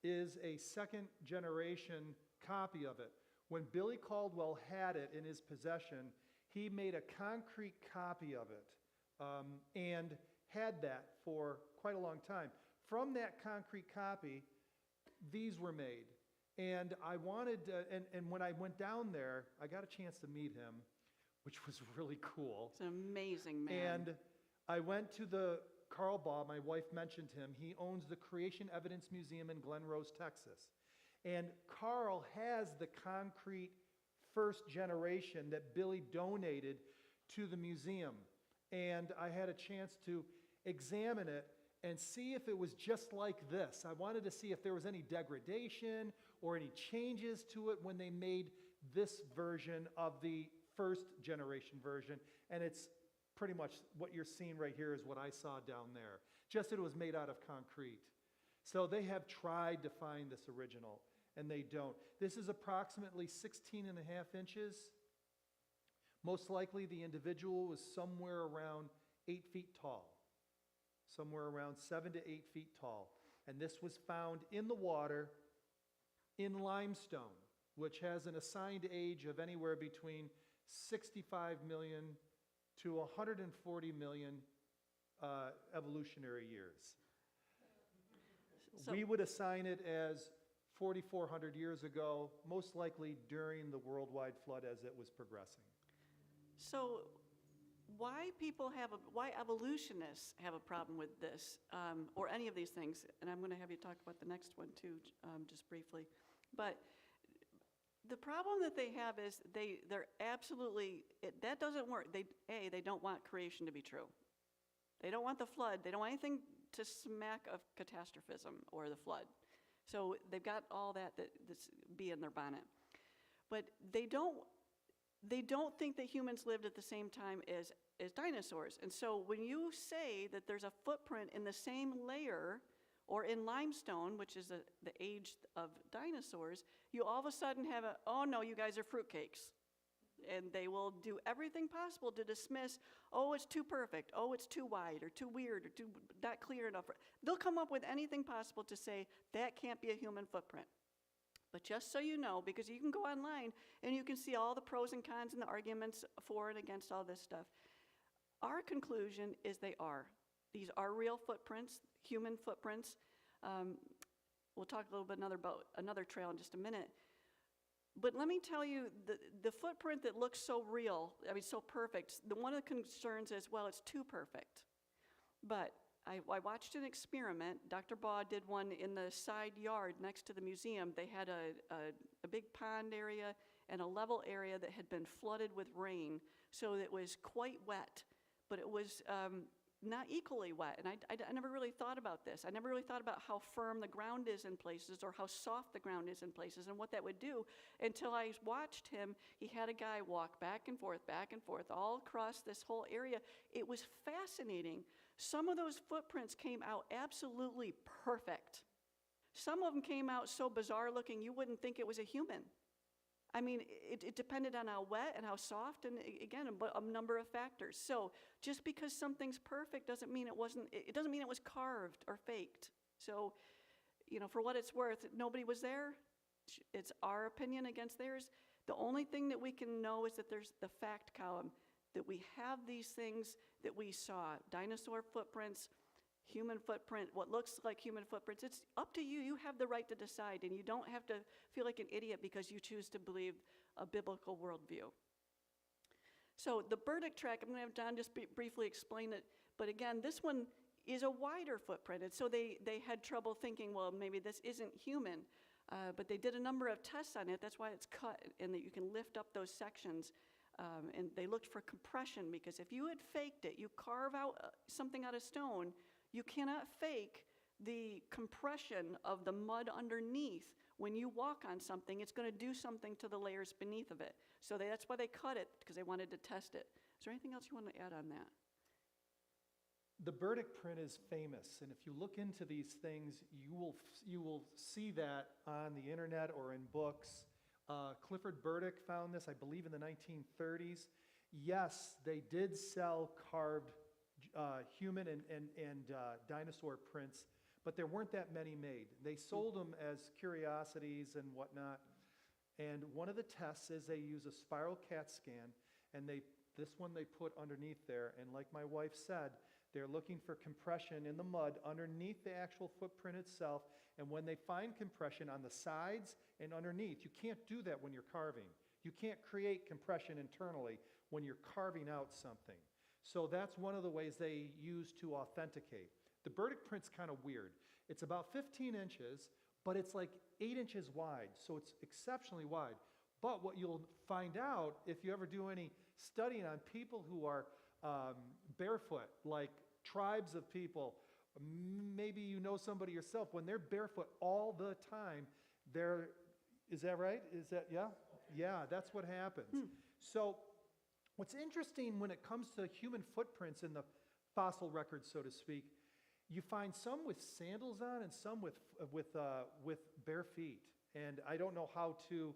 is a second generation copy of it. When Billy Caldwell had it in his possession, he made a concrete copy of it and had that for quite a long time. From that concrete copy, these were made. And I wanted, and when I went down there, I got a chance to meet him, which was really cool. He's an amazing man. And I went to the Carl Baugh, my wife mentioned him. He owns the Creation Evidence Museum in Glen Rose, Texas. And Carl has the concrete first generation that Billy donated to the museum. And I had a chance to examine it and see if it was just like this. I wanted to see if there was any degradation or any changes to it when they made this version of the first generation version. And it's pretty much what you're seeing right here is what I saw down there. Just that it was made out of concrete. So they have tried to find this original, and they don't. This is approximately 16 and a half inches. Most likely the individual was somewhere around 8 feet tall. Somewhere around 7 to 8 feet tall. And this was found in the water in limestone, which has an assigned age of anywhere between 65 million to 140 million evolutionary years. So- We would assign it as 4,400 years ago, most likely during the worldwide flood as it was progressing. So why evolutionists have a problem with this, or any of these things, and I'm going to have you talk about the next one too, just briefly. But the problem that they have is they're absolutely, that doesn't work. They don't want creation to be true. They don't want the flood. They don't want anything to smack of catastrophism or the flood. So they've got all that's bee in their bonnet. But they don't think that humans lived at the same time as dinosaurs. And so when you say that there's a footprint in the same layer or in limestone, which is the age of dinosaurs, you all of a sudden have oh no, you guys are fruitcakes. And they will do everything possible to dismiss, oh, it's too perfect, oh, it's too wide, or too weird, or too not clear enough. They'll come up with anything possible to say that can't be a human footprint. But just so you know, because you can go online and you can see all the pros and cons and the arguments for and against all this stuff, our conclusion is they are. These are real footprints, human footprints. We'll talk a little bit about another trail in just a minute. But let me tell you, the footprint that looks so real, so perfect, one of the concerns is, well, it's too perfect. But I watched an experiment. Dr. Baugh did one in the side yard next to the museum. They had a big pond area and a level area that had been flooded with rain, so it was quite wet, but it was not equally wet. And I never really thought about this. I never really thought about how firm the ground is in places or how soft the ground is in places and what that would do until I watched him. He had a guy walk back and forth, all across this whole area. It was fascinating. Some of those footprints came out absolutely perfect. Some of them came out so bizarre looking you wouldn't think it was a human. I mean, it depended on how wet and how soft, and again, a number of factors. So just because something's perfect doesn't mean it doesn't mean it was carved or faked. So, for what it's worth, nobody was there. It's our opinion against theirs. The only thing that we can know is that there's the fact column, that we have these things that we saw, dinosaur footprints, human footprint, what looks like human footprints. It's up to you. You have the right to decide, and you don't have to feel like an idiot because you choose to believe a biblical worldview. So the Burdick track, I'm going to have Don just briefly explain it, but again, this one is a wider footprint, and so they had trouble thinking, well, maybe this isn't human. But they did a number of tests on it. That's why it's cut, and that you can lift up those sections. And they looked for compression, because if you had faked it, you carve out something out of stone, you cannot fake the compression of the mud underneath. When you walk on something, it's going to do something to the layers beneath of it. So that's why they cut it, because they wanted to test it. Is there anything else you want to add on that? The Burdick print is famous, and if you look into these things, you will see that on the internet or in books. Clifford Burdick found this, I believe, in the 1930s. Yes, they did sell carved human and dinosaur prints, but there weren't that many made. They sold them as curiosities and whatnot. And one of the tests is they use a spiral CAT scan, and this one they put underneath there. And like my wife said, they're looking for compression in the mud underneath the actual footprint itself. And when they find compression on the sides and underneath, you can't do that when you're carving. You can't create compression internally when you're carving out something. So that's one of the ways they use to authenticate. The Burdick print's kind of weird. It's about 15 inches, but it's like 8 inches wide, so it's exceptionally wide. But what you'll find out, if you ever do any studying on people who are barefoot, like tribes of people, maybe you know somebody yourself, when they're barefoot all the time, is that right? Is that, yeah? Yeah, that's what happens. So what's interesting when it comes to human footprints in the fossil record, so to speak, you find some with sandals on and some with bare feet. And I don't know how to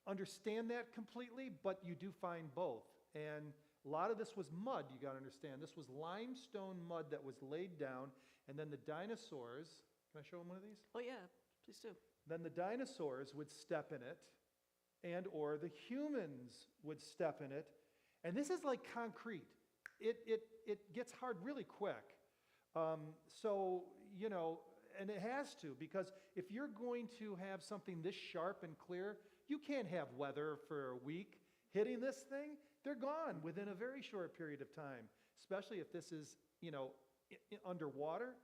understand that completely, but you do find both. And a lot of this was mud, you got to understand. This was limestone mud that was laid down, and then the dinosaurs, can I show them one of these? Oh, yeah, please do. Then the dinosaurs would step in it, and or the humans would step in it. And this is like concrete. It gets hard really quick. So, you know, and it has to, because if you're going to have something this sharp and clear, you can't have weather for a week hitting this thing. They're gone within a very short period of time, especially if this is, you know, underwater.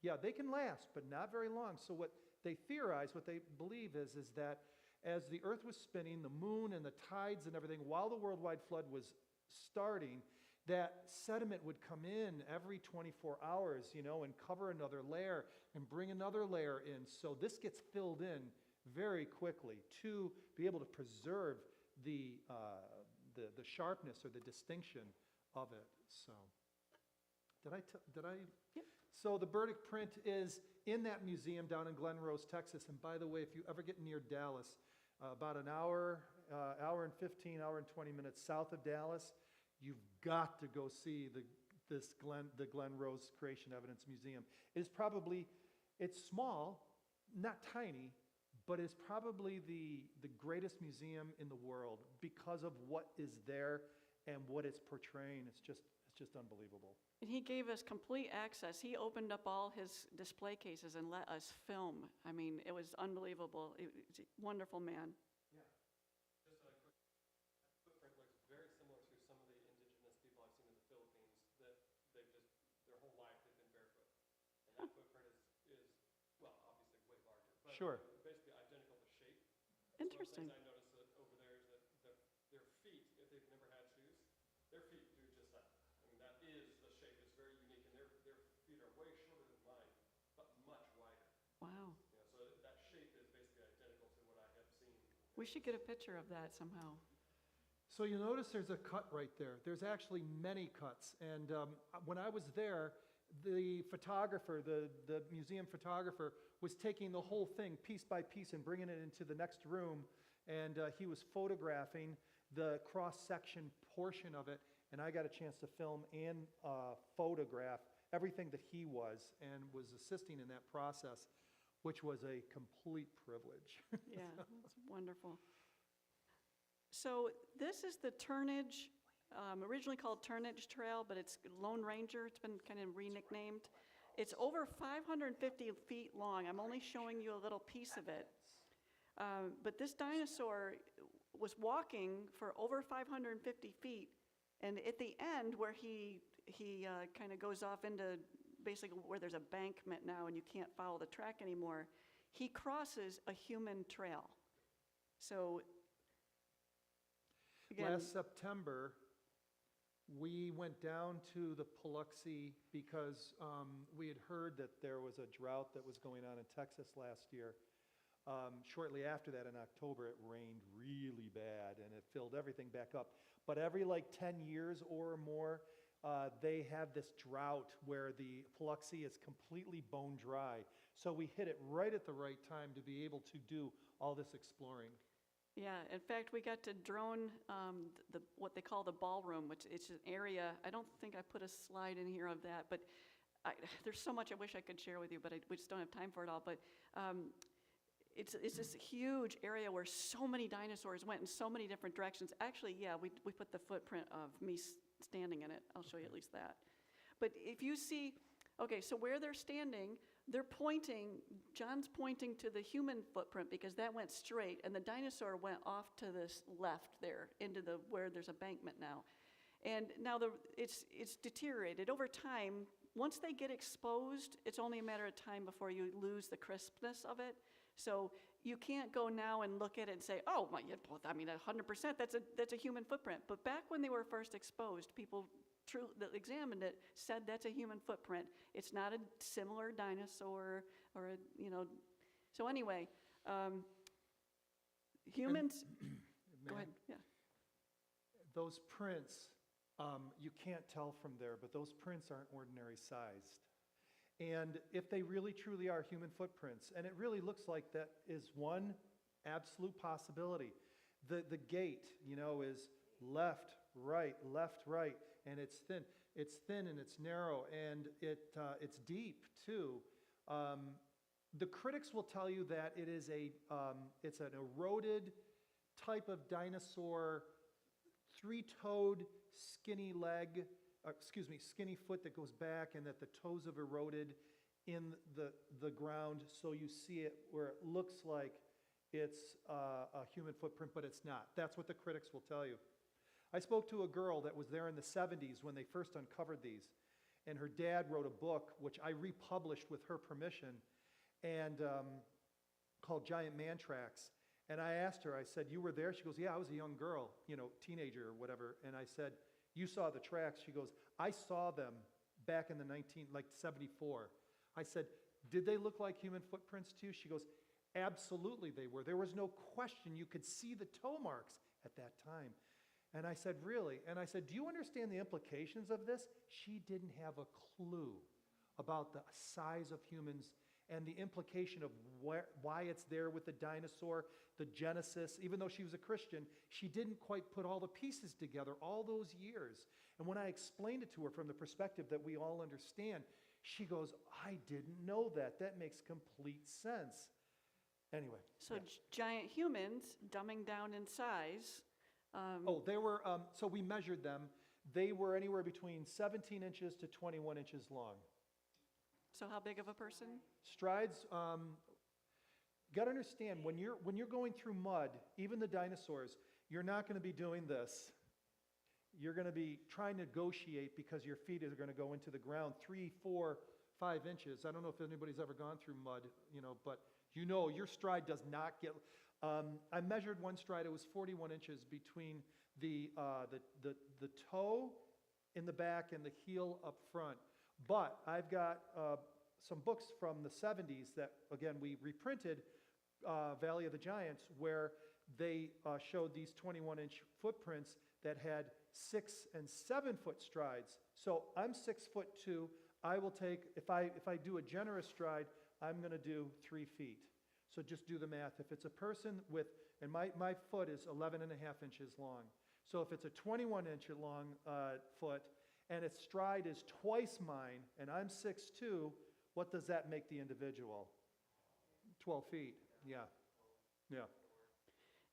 Yeah, they can last, but not very long. So what they theorize, what they believe is that as the earth was spinning, the moon and the tides and everything, while the worldwide flood was starting, that sediment would come in every 24 hours, you know, and cover another layer and bring another layer in. So this gets filled in very quickly to be able to preserve the sharpness or the distinction of it. So, did I? Yep. So the Burdick print is in that museum down in Glen Rose, Texas. And by the way, if you ever get near Dallas, about an hour and 15, hour and 20 minutes south of Dallas, you've got to go see the Glen Rose Creation Evidence Museum. It's small, not tiny, but it's probably the greatest museum in the world because of what is there and what it's portraying. It's just unbelievable. And he gave us complete access. He opened up all his display cases and let us film. I mean, it was unbelievable. He's a wonderful man. Yeah. Just a quick, that footprint looks very similar to some of the indigenous people I've seen in the Philippines that their whole life they've been barefoot. And that footprint is well, obviously way larger. But Sure. basically identical to shape. Interesting. One of the things I noticed that over there is that their feet, if they've never had shoes, their feet do just that. I mean, that is the shape. It's very unique, and their feet are way shorter than mine, but much wider. Wow. You know, so that shape is basically identical to what I have seen. We should get a picture of that somehow. So you notice there's a cut right there. There's actually many cuts. And when I was there, the photographer, the museum photographer, was taking the whole thing piece by piece and bringing it into the next room. And he was photographing the cross-section portion of it. And I got a chance to film and photograph everything that he was and was assisting in that process, which was a complete privilege. Yeah, it's wonderful. So this is the Turnage, originally called Turnage Trail, but it's Lone Ranger. It's been kind of re-nicknamed. It's over 550 feet long. I'm only showing you a little piece of it. But this dinosaur was walking for over 550 feet, and at the end where he kind of goes off into basically where there's a bankment now and you can't follow the track anymore, he crosses a human trail. So, again, Last September, we went down to the Paluxy because we had heard that there was a drought that was going on in Texas last year. Shortly after that, in October, it rained really bad and it filled everything back up. But every like 10 years or more, they have this drought where the Paluxy is completely bone dry. So we hit it right at the right time to be able to do all this exploring. yeah, in fact, we got to drone what they call the ballroom, which it's an area, I don't think I put a slide in here of that, but there's so much I wish I could share with you, but we just don't have time for it all. But it's this huge area where so many dinosaurs went in so many different directions. Actually, yeah, we put the footprint of me standing in it. I'll show you at least that. But if you see, okay, so where they're standing, they're pointing, John's pointing to the human footprint because that went straight, and the dinosaur went off to this left there into where there's a embankment now. And now it's deteriorated over time. Once they get exposed, it's only a matter of time before you lose the crispness of it. So you can't go now and look at it and say, oh, my, I mean, 100%, that's a human footprint. But back when they were first exposed, people that examined it said that's a human footprint. It's not a similar dinosaur or So anyway, humans. Go ahead. Yeah. Those prints, you can't tell from there, but those prints aren't ordinary sized. And if they really truly are human footprints, and it really looks like that is one absolute possibility. The gait, is left, right, and it's thin. It's thin and it's narrow, and it's deep too. The critics will tell you that it is it's an eroded type of dinosaur, three-toed, skinny foot that goes back, and that the toes have eroded in the ground, so you see it where it looks like it's a human footprint, but it's not. That's what the critics will tell you. I spoke to a girl that was there in the 70s when they first uncovered these, and her dad wrote a book, which I republished with her permission, and called Giant Man Tracks. And I asked her, I said, you were there? She goes, yeah, I was a young girl, teenager or whatever. And I said, you saw the tracks? She goes, I saw them back in the 74. I said, did they look like human footprints to you? She goes, absolutely they were. There was no question. You could see the toe marks at that time. And I said, really? And I said, do you understand the implications of this? She didn't have a clue about the size of humans and the implication of why it's there with the dinosaur, the genesis. Even though she was a Christian, she didn't quite put all the pieces together all those years. And when I explained it to her from the perspective that we all understand, she goes, I didn't know that. That makes complete sense. Anyway. So yeah. giant humans dumbing down in size. They were, so we measured them. They were anywhere between 17 inches to 21 inches long. So how big of a person? Strides, got to understand, when you're going through mud, even the dinosaurs, you're not going to be doing this. You're going to be trying to negotiate because your feet are going to go into the ground 3, 4, 5 inches. I don't know if anybody's ever gone through mud, but your stride does not get. I measured one stride. It was 41 inches between the toe in the back and the heel up front. But I've got some books from the 70s that, again, we reprinted, Valley of the Giants, where they showed these 21-inch footprints that had 6 and 7 foot strides. So I'm 6'2". I will take, if I do a generous stride, I'm going to do 3 feet. So just do the math. If it's a person with, and my foot is 11 and a half inches long. So if it's a 21-inch long foot, and its stride is twice mine, and I'm 6'2", what does that make the individual? 12 feet, yeah.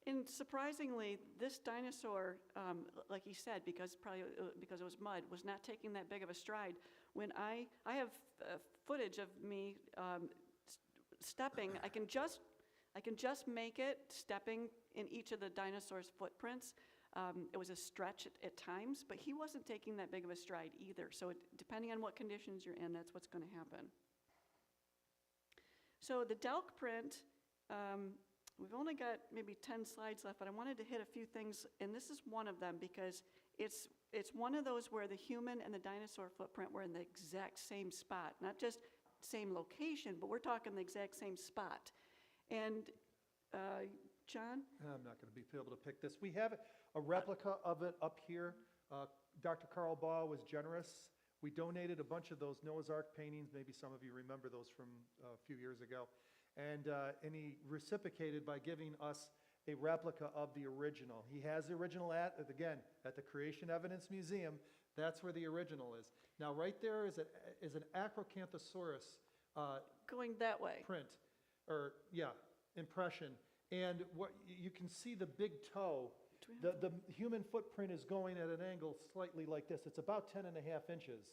And surprisingly, this dinosaur, like he said, because it was mud, was not taking that big of a stride. When I have footage of me stepping, I can just make it stepping in each of the dinosaur's footprints. It was a stretch at times, but he wasn't taking that big of a stride either. So depending on what conditions you're in, that's what's going to happen. So the Delk print, we've only got maybe 10 slides left, but I wanted to hit a few things, and this is one of them because it's one of those where the human and the dinosaur footprint were in the exact same spot, not just same location, but we're talking the exact same spot. And John? I'm not going to be able to pick this. We have a replica of it up here. Dr. Carl Baugh was generous. We donated a bunch of those Noah's Ark paintings. Maybe some of you remember those from a few years ago. And he reciprocated by giving us a replica of the original. He has the original at the Creation Evidence Museum. That's where the original is. Now, right there is an Acrocanthosaurus Going that way. print, impression. And what you can see the big toe. The human footprint is going at an angle slightly like this. It's about 10 and a half inches.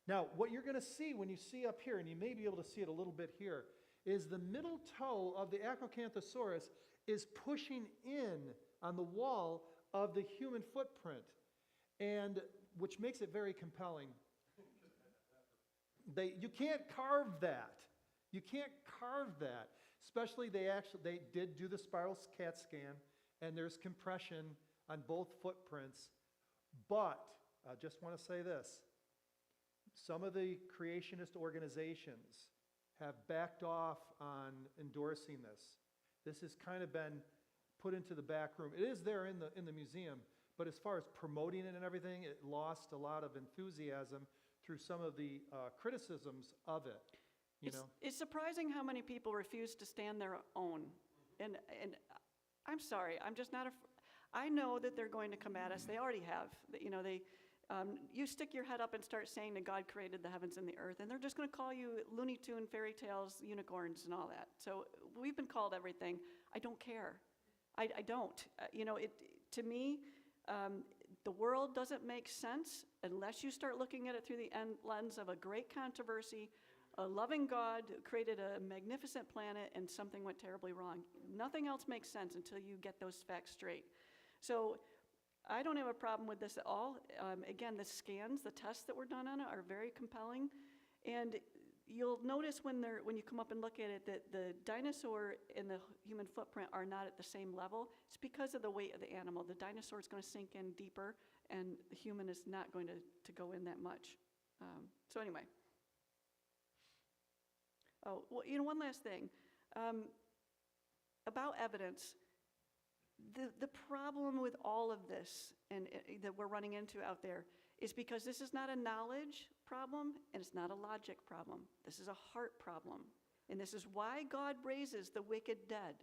Now, what you're going to see when you see up here, and you may be able to see it a little bit here, is the middle toe of the Acrocanthosaurus is pushing in on the wall of the human footprint, and which makes it very compelling. You can't carve that. You can't carve that. Especially they did do the spiral CAT scan, and there's compression on both footprints. But I just want to say this. Some of the creationist organizations have backed off on endorsing this. This has kind of been put into the back room. It is there in the museum, but as far as promoting it and everything, it lost a lot of enthusiasm through some of the criticisms of it. It's surprising how many people refuse to stand their own. And I'm sorry, I'm just not I know that they're going to come at us. They already have. You stick your head up and start saying that God created the heavens and the earth, and they're just going to call you Looney Tune, fairy tales, unicorns, and all that. So we've been called everything. I don't care. I don't. To me, the world doesn't make sense unless you start looking at it through the lens of a great controversy, a loving God who created a magnificent planet, and something went terribly wrong. Nothing else makes sense until you get those facts straight. So I don't have a problem with this at all. Again, the scans, the tests that were done on it are very compelling. And you'll notice when you come up and look at it that the dinosaur and the human footprint are not at the same level. It's because of the weight of the animal. The dinosaur is going to sink in deeper, and the human is not going to go in that much. So anyway. Oh, well, one last thing. About evidence. The problem with all of this and that we're running into out there is because this is not a knowledge problem and it's not a logic problem. This is a heart problem. And this is why God raises the wicked dead.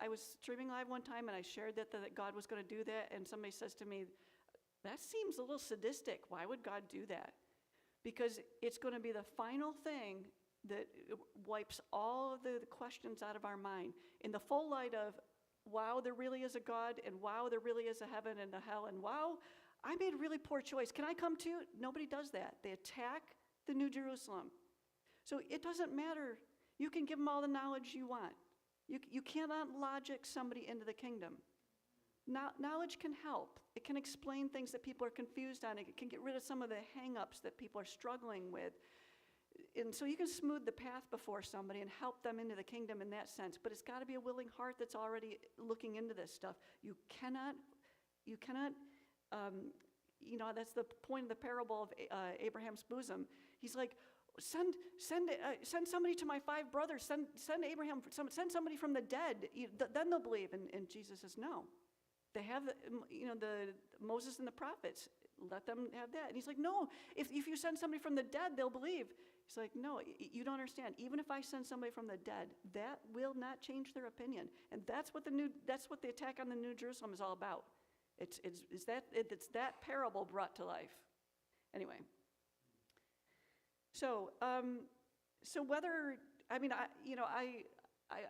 I was streaming live one time and I shared that God was going to do that, and somebody says to me, that seems a little sadistic. Why would God do that? Because it's going to be the final thing that wipes all of the questions out of our mind in the full light of, wow, there really is a God, and wow, there really is a heaven and a hell, and wow, I made a really poor choice. Can I come too? Nobody does that. They attack the New Jerusalem. So it doesn't matter. You can give them all the knowledge you want. You cannot logic somebody into the kingdom. Knowledge can help. It can explain things that people are confused on. It can get rid of some of the hang-ups that people are struggling with. And so you can smooth the path before somebody and help them into the kingdom in that sense. But it's got to be a willing heart that's already looking into this stuff. You cannot, that's the point of the parable of Abraham's bosom. He's like, send somebody to my 5 brothers. Send Abraham. Send somebody from the dead. Then they'll believe. And Jesus says, no. They have the Moses and the prophets. Let them have that. And he's like, no. If you send somebody from the dead, they'll believe. He's like, no, you don't understand. Even if I send somebody from the dead, that will not change their opinion. And that's what the attack on the New Jerusalem is all about. It's that parable brought to life. Anyway. So whether I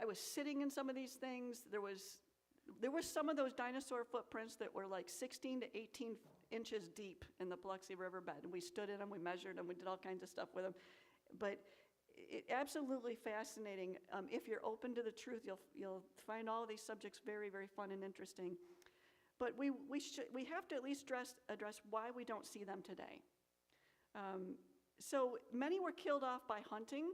was sitting in some of these things. There was some of those dinosaur footprints that were like 16 to 18 inches deep in the Biloxi Riverbed. And we stood in them, we measured them, we did all kinds of stuff with them. But absolutely fascinating. If you're open to the truth, you'll find all of these subjects very, very fun and interesting. But we have to at least address why we don't see them today. So many were killed off by hunting.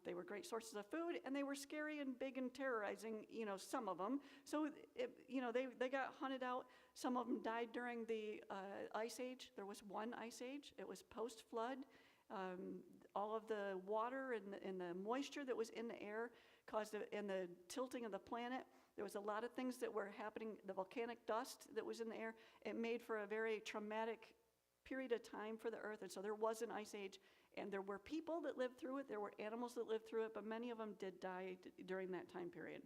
They were great sources of food, and they were scary and big and terrorizing, some of them. So, they got hunted out. Some of them died during the Ice Age. There was one Ice Age. It was post-flood. All of the water and the moisture that was in the air and the tilting of the planet. There was a lot of things that were happening. The volcanic dust that was in the air, it made for a very traumatic period of time for the earth. And so there was an ice age, and there were people that lived through it. There were animals that lived through it, but many of them did die during that time period.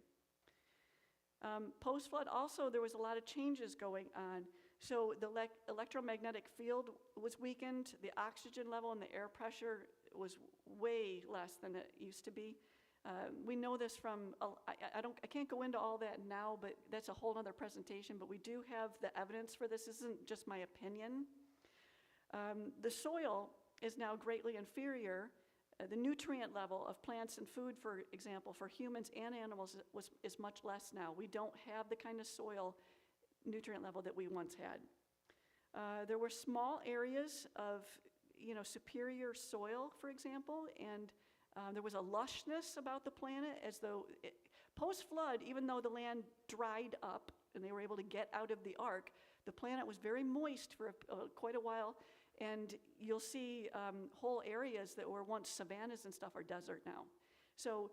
Post-flood also, there was a lot of changes going on. So the electromagnetic field was weakened. The oxygen level and the air pressure was way less than it used to be. We know this from, I can't go into all that now, but that's a whole other presentation, but we do have the evidence for this. This isn't just my opinion. The soil is now greatly inferior. The nutrient level of plants and food, for example, for humans and animals is much less now. We don't have the kind of soil nutrient level that we once had. There were small areas of, superior soil, for example, and there was a lushness about the planet as though post-flood, even though the land dried up and they were able to get out of the ark, the planet was very moist for quite a while, and you'll see whole areas that were once savannas and stuff are desert now. So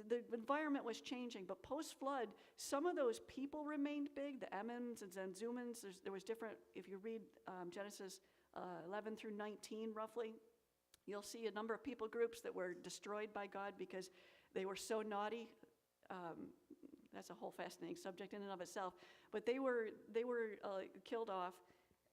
the environment was changing, but post-flood, some of those people remained big, the Emmons and Zanzumans. There was different, if you read Genesis 11 through 19 roughly, you'll see a number of people groups that were destroyed by God because they were so naughty. That's a whole fascinating subject in and of itself. But they were killed off.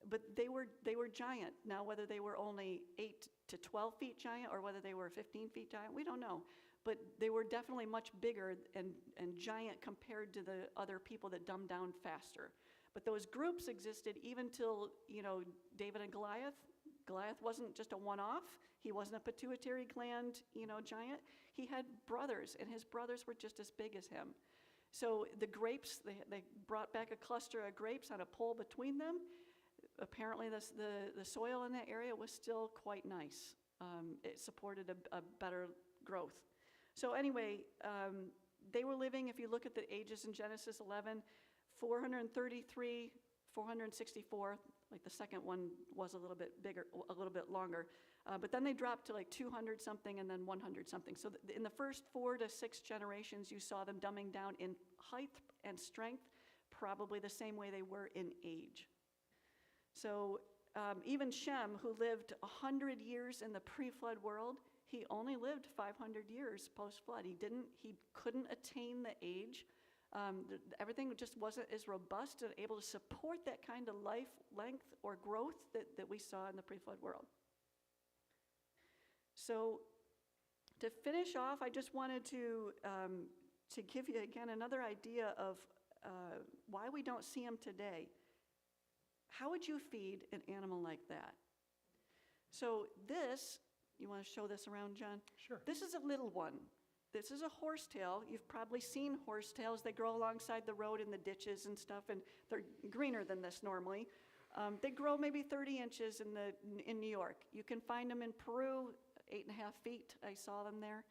But they were giant. Now, whether they were only 8 to 12 feet giant or whether they were 15 feet giant, we don't know. But they were definitely much bigger and giant compared to the other people that dumbed down faster. But those groups existed even till, David and Goliath. Goliath wasn't just a one-off. He wasn't a pituitary gland, giant. He had brothers, and his brothers were just as big as him. So the grapes, they brought back a cluster of grapes on a pole between them. Apparently the soil in that area was still quite nice. It supported a better growth. So anyway, they were living, if you look at the ages in Genesis 11, 433, 464, like the second one was a little bit bigger, a little bit longer. But then they dropped to like 200 something and then 100 something. So in the first 4 to 6 generations, you saw them dumbing down in height and strength, probably the same way they were in age. So even Shem, who lived 100 years in the pre-flood world, he only lived 500 years post-flood. He couldn't attain the age. Everything just wasn't as robust and able to support that kind of life length or growth that we saw in the pre-flood world. So to finish off, I just wanted to give you again another idea of why we don't see them today. How would you feed an animal like that? So this, you want to show this around, John? Sure. This is a little one. This is a horsetail. You've probably seen horsetails. They grow alongside the road in the ditches and stuff, and they're greener than this normally. They grow maybe 30 inches in New York. You can find them in Peru, 8.5 feet. I saw them there.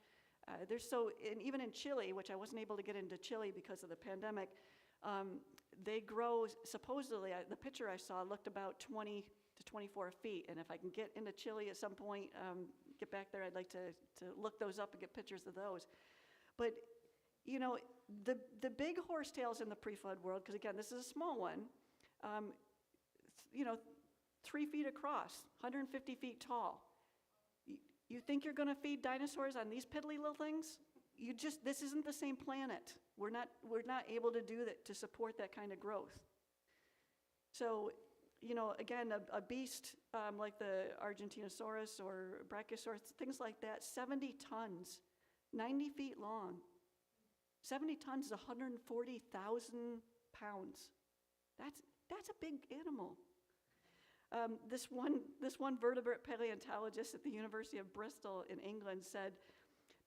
And even in Chile, which I wasn't able to get into Chile because of the pandemic, they grow, supposedly, the picture I saw looked about 20 to 24 feet. And if I can get into Chile at some point, get back there, I'd like to look those up and get pictures of those. But, the big horsetails in the pre-flood world, because again, this is a small one, 3 feet across, 150 feet tall. You think you're going to feed dinosaurs on these piddly little things? This isn't the same planet. We're not able to do that, to support that kind of growth. So, again, a beast like the Argentinosaurus or Brachiosaurus, things like that, 70 tons, 90 feet long. 70 tons is 140,000 pounds. That's a big animal. This one vertebrate paleontologist at the University of Bristol in England said,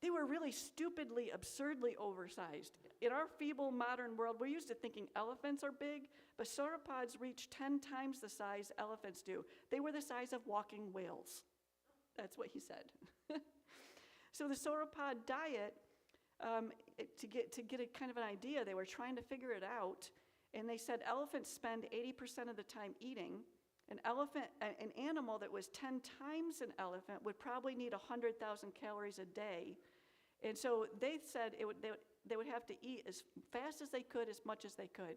they were really stupidly, absurdly oversized. In our feeble modern world, we're used to thinking elephants are big, but sauropods reach 10 times the size elephants do. They were the size of walking whales. That's what he said. So the sauropod diet, to get a kind of an idea, they were trying to figure it out, and they said elephants spend 80% of the time eating. An animal that was 10 times an elephant would probably need 100,000 calories a day. And so they said they would have to eat as fast as they could, as much as they could.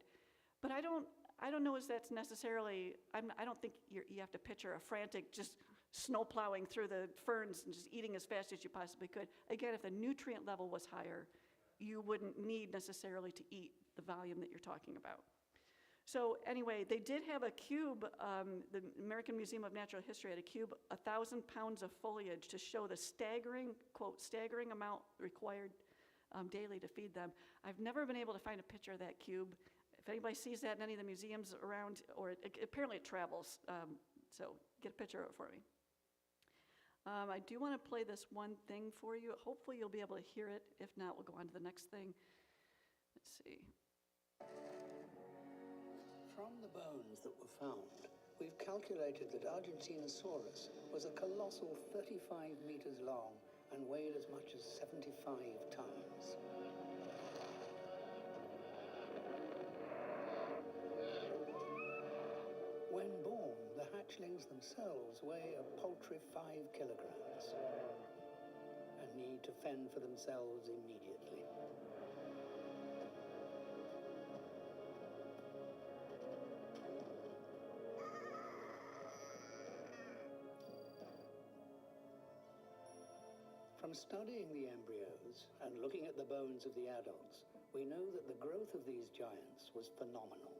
But I don't know if that's necessarily, I don't think you have to picture a frantic just snow plowing through the ferns and just eating as fast as you possibly could. Again, if the nutrient level was higher, you wouldn't need necessarily to eat the volume that you're talking about. So anyway, they did have a cube, the American Museum of Natural History had a cube, 1,000 pounds of foliage to show the staggering, quote, staggering amount required daily to feed them. I've never been able to find a picture of that cube. If anybody sees that in any of the museums around, or apparently it travels, so get a picture of it for me. I do want to play this one thing for you. Hopefully you'll be able to hear it. If not, we'll go on to the next thing. Let's see. From the bones that were found, we've calculated that Dinorsaurs was a colossal 35 meters long and weighed as much as 75 tons. When born, the hatchlings themselves weigh a paltry 5 kilograms and need to fend for themselves immediately. From studying the embryos and looking at the bones of the adults, we know that the growth of these giants was phenomenal.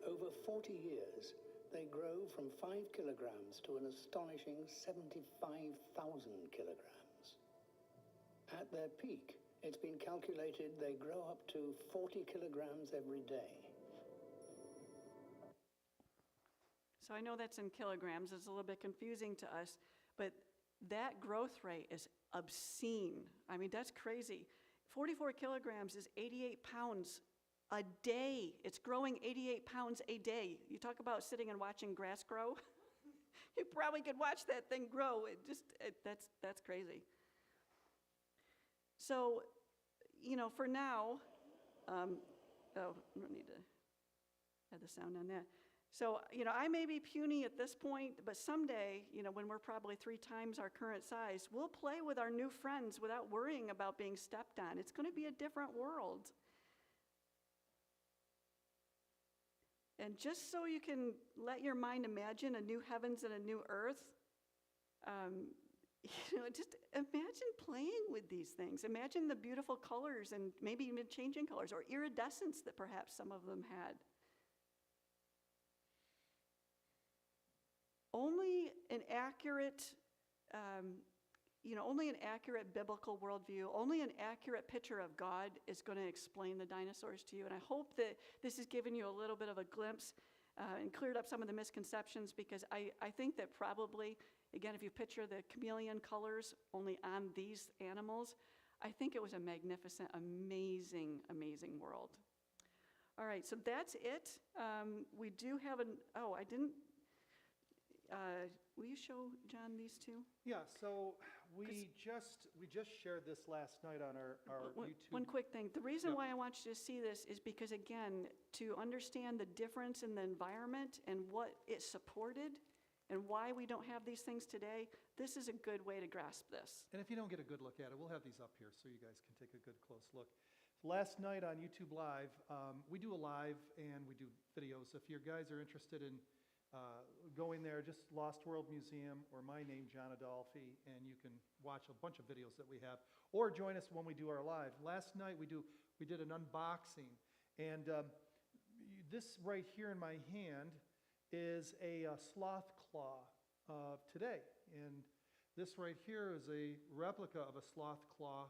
Over 40 years, they grow from 5 kilograms to an astonishing 75,000 kilograms. At their peak, it's been calculated they grow up to 40 kilograms every day. So I know that's in kilograms. It's a little bit confusing to us, but that growth rate is obscene. I mean, that's crazy. 44 kilograms is 88 pounds a day. It's growing 88 pounds a day. You talk about sitting and watching grass grow. You probably could watch that thing grow. That's crazy. So, for now, I don't need to add the sound on that. So, I may be puny at this point, but someday, when we're probably 3 times our current size, we'll play with our new friends without worrying about being stepped on. It's going to be a different world. And just so you can let your mind imagine a new heavens and a new earth, just imagine playing with these things. Imagine the beautiful colors and maybe even changing colors or iridescence that perhaps some of them had. Only an accurate, only an accurate biblical worldview, only an accurate picture of God is going to explain the dinosaurs to you. And I hope that this has given you a little bit of a glimpse and cleared up some of the misconceptions, because I think that probably, again, if you picture the chameleon colors only on these animals, I think it was a magnificent, amazing, amazing world. All right, so that's it. We do have I didn't. Will you show John these two? Yeah, so we just shared this last night on our YouTube. One quick thing. The reason why I want you to see this is because, again, to understand the difference in the environment and what it supported and why we don't have these things today, this is a good way to grasp this. And if you don't get a good look at it, we'll have these up here so you guys can take a good close look. Last night on YouTube Live, we do a live and we do videos. If you guys are interested in going there, just Lost World Museum or my name, John Adolphi, and you can watch a bunch of videos that we have, or join us when we do our live. Last night we did an unboxing, and this right here in my hand is a sloth claw of today, and this right here is a replica of a sloth claw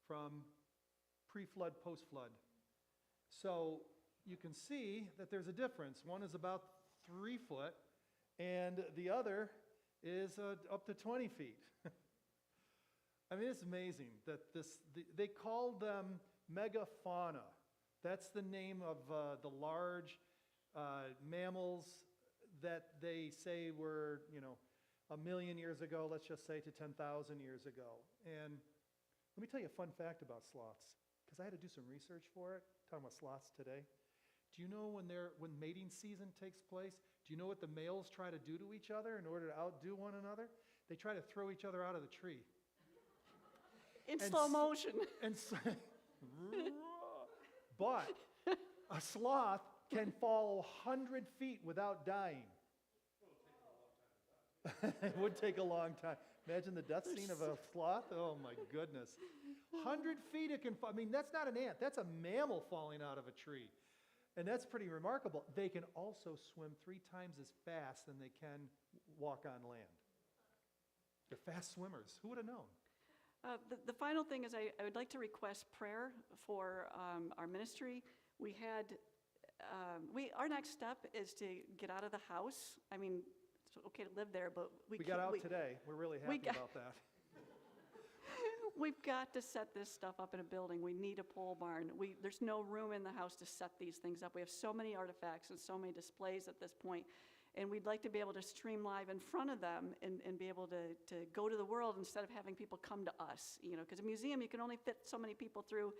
from pre-flood, post-flood. So you can see that there's a difference. One is about 3 foot, and the other is up to 20 feet. I mean, it's amazing that they called them megafauna. That's the name of the large mammals that they say were, 1,000,000 years ago, let's just say, to 10,000 years ago. And let me tell you a fun fact about sloths, because I had to do some research for it, talking about sloths today. Do you know when mating season takes place, do you know what the males try to do to each other in order to outdo one another? They try to throw each other out of the tree. In slow motion. But a sloth can fall 100 feet without dying. It would take a long time. Imagine the death scene of a sloth. Oh my goodness. 100 feet it can fall. I mean, that's not an ant. That's a mammal falling out of a tree. And that's pretty remarkable. They can also swim 3 times as fast than they can walk on land. They're fast swimmers. Who would have known? The final thing is I would like to request prayer for our ministry. Our next step is to get out of the house. I mean, it's okay to live there, but we got out today. We're really happy about that. We've got to set this stuff up in a building. We need a pole barn. There's no room in the house to set these things up. We have so many artifacts and so many displays at this point, and we'd like to be able to stream live in front of them and be able to go to the world instead of having people come to us. Because a museum, you can only fit so many people through.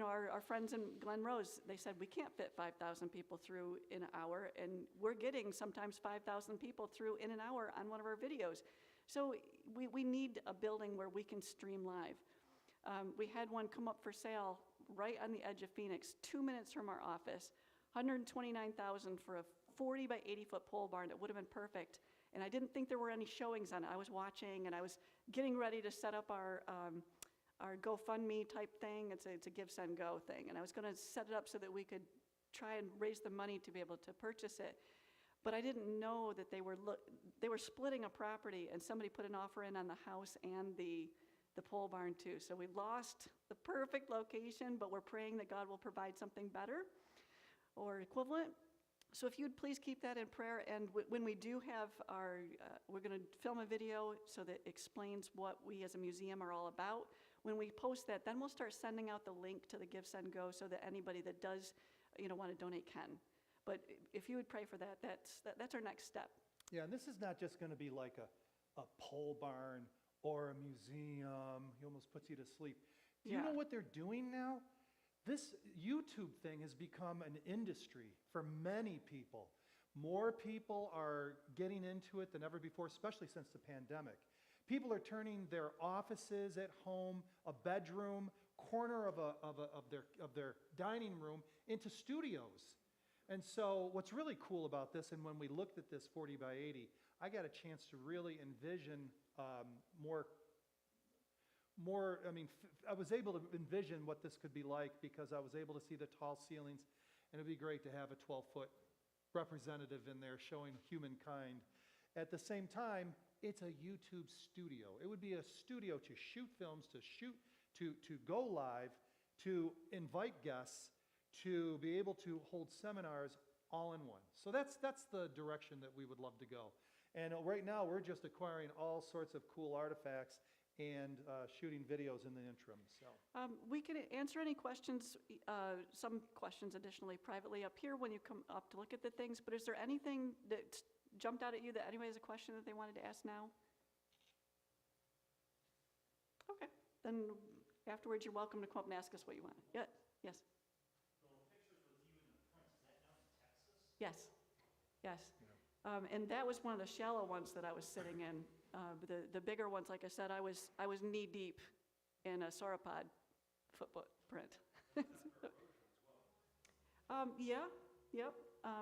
Our friends in Glen Rose, they said we can't fit 5,000 people through in an hour, and we're getting sometimes 5,000 people through in an hour on one of our videos. So we need a building where we can stream live. We had one come up for sale right on the edge of Phoenix, 2 minutes from our office, $129,000 for a 40 by 80 foot pole barn. It would have been perfect. And I didn't think there were any showings on it. I was watching, and I was getting ready to set up our GoFundMe type thing. It's a Give, Send, Go thing. And I was going to set it up so that we could try and raise the money to be able to purchase it. But I didn't know that they were splitting a property, and somebody put an offer in on the house and the pole barn too. So we lost the perfect location, but we're praying that God will provide something better or equivalent. So if you'd please keep that in prayer. And when we do have we're going to film a video so that explains what we as a museum are all about. When we post that, then we'll start sending out the link to the Give, Send, Go so that anybody that does, want to donate can. But if you would pray for that, that's our next step. Yeah, and this is not just going to be like a pole barn or a museum. He almost puts you to sleep. Do you know what they're doing now? This YouTube thing has become an industry for many people. More people are getting into it than ever before, especially since the pandemic. People are turning their offices at home, a bedroom, corner of their dining room into studios. And so what's really cool about this, and when we looked at this 40 by 80, I got a chance to really envision I was able to envision what this could be like because I was able to see the tall ceilings, and it'd be great to have a 12-foot representative in there showing humankind. At the same time, it's a YouTube studio. It would be a studio to shoot films, to go live, to invite guests, to be able to hold seminars all in one. So that's the direction that we would love to go. And right now, we're just acquiring all sorts of cool artifacts and shooting videos in the interim. So we can answer any questions, some questions additionally privately up here when you come up to look at the things, but is there anything that jumped out at you that anybody has a question that they wanted to ask now? Okay, then afterwards you're welcome to come up and ask us what you want. Yeah, yes. Yes, yes. And that was one of the shallow ones that I was sitting in. The bigger ones, like I said, I was knee deep in a sauropod footprint. Yep.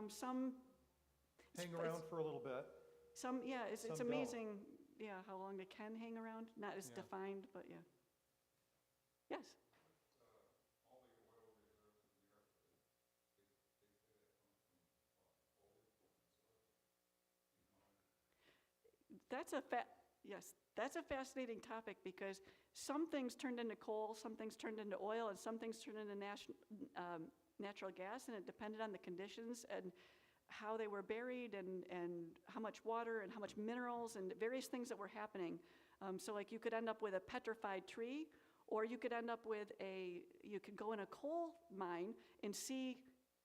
Some hang around for a little bit. It's amazing. Yeah, how long they can hang around. Not as defined, but yeah. Yes. That's a fascinating topic because some things turned into coal, some things turned into oil, and some things turned into natural gas, and it depended on the conditions and how they were buried and how much water and how much minerals and various things that were happening. So like you could end up with a petrified tree, or you could end up with you could go in a coal mine and see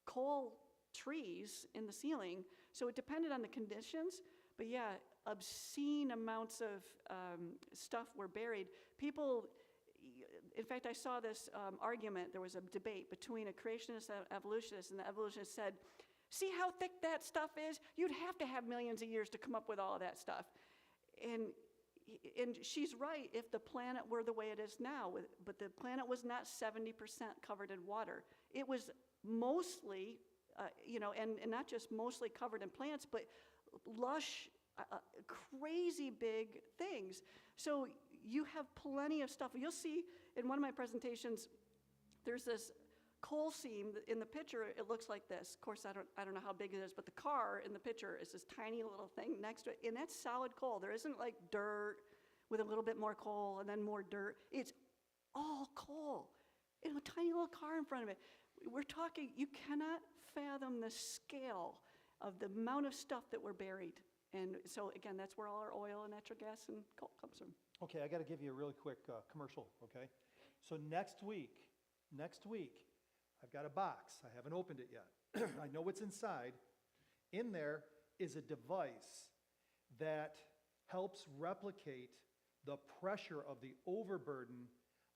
coal trees in the ceiling. So it depended on the conditions. But yeah, obscene amounts of stuff were buried. People, in fact, I saw this argument, there was a debate between a creationist and evolutionist, and the evolutionist said, see how thick that stuff is? You'd have to have millions of years to come up with all of that stuff. And she's right if the planet were the way it is now, but the planet was not 70% covered in water. It was mostly, and not just mostly covered in plants, but lush, crazy big things. So you have plenty of stuff. You'll see in one of my presentations, there's this coal seam in the picture. It looks like this. Of course, I don't know how big it is, but the car in the picture is this tiny little thing next to it, and that's solid coal. There isn't like dirt with a little bit more coal and then more dirt. It's all coal in a tiny little car in front of it. We're talking, you cannot fathom the scale of the amount of stuff that were buried. And so again, that's where all our oil and natural gas and coal comes from. Okay, I got to give you a really quick commercial, okay? So next week, I've got a box. I haven't opened it yet. I know what's inside. In there is a device that helps replicate the pressure of the overburden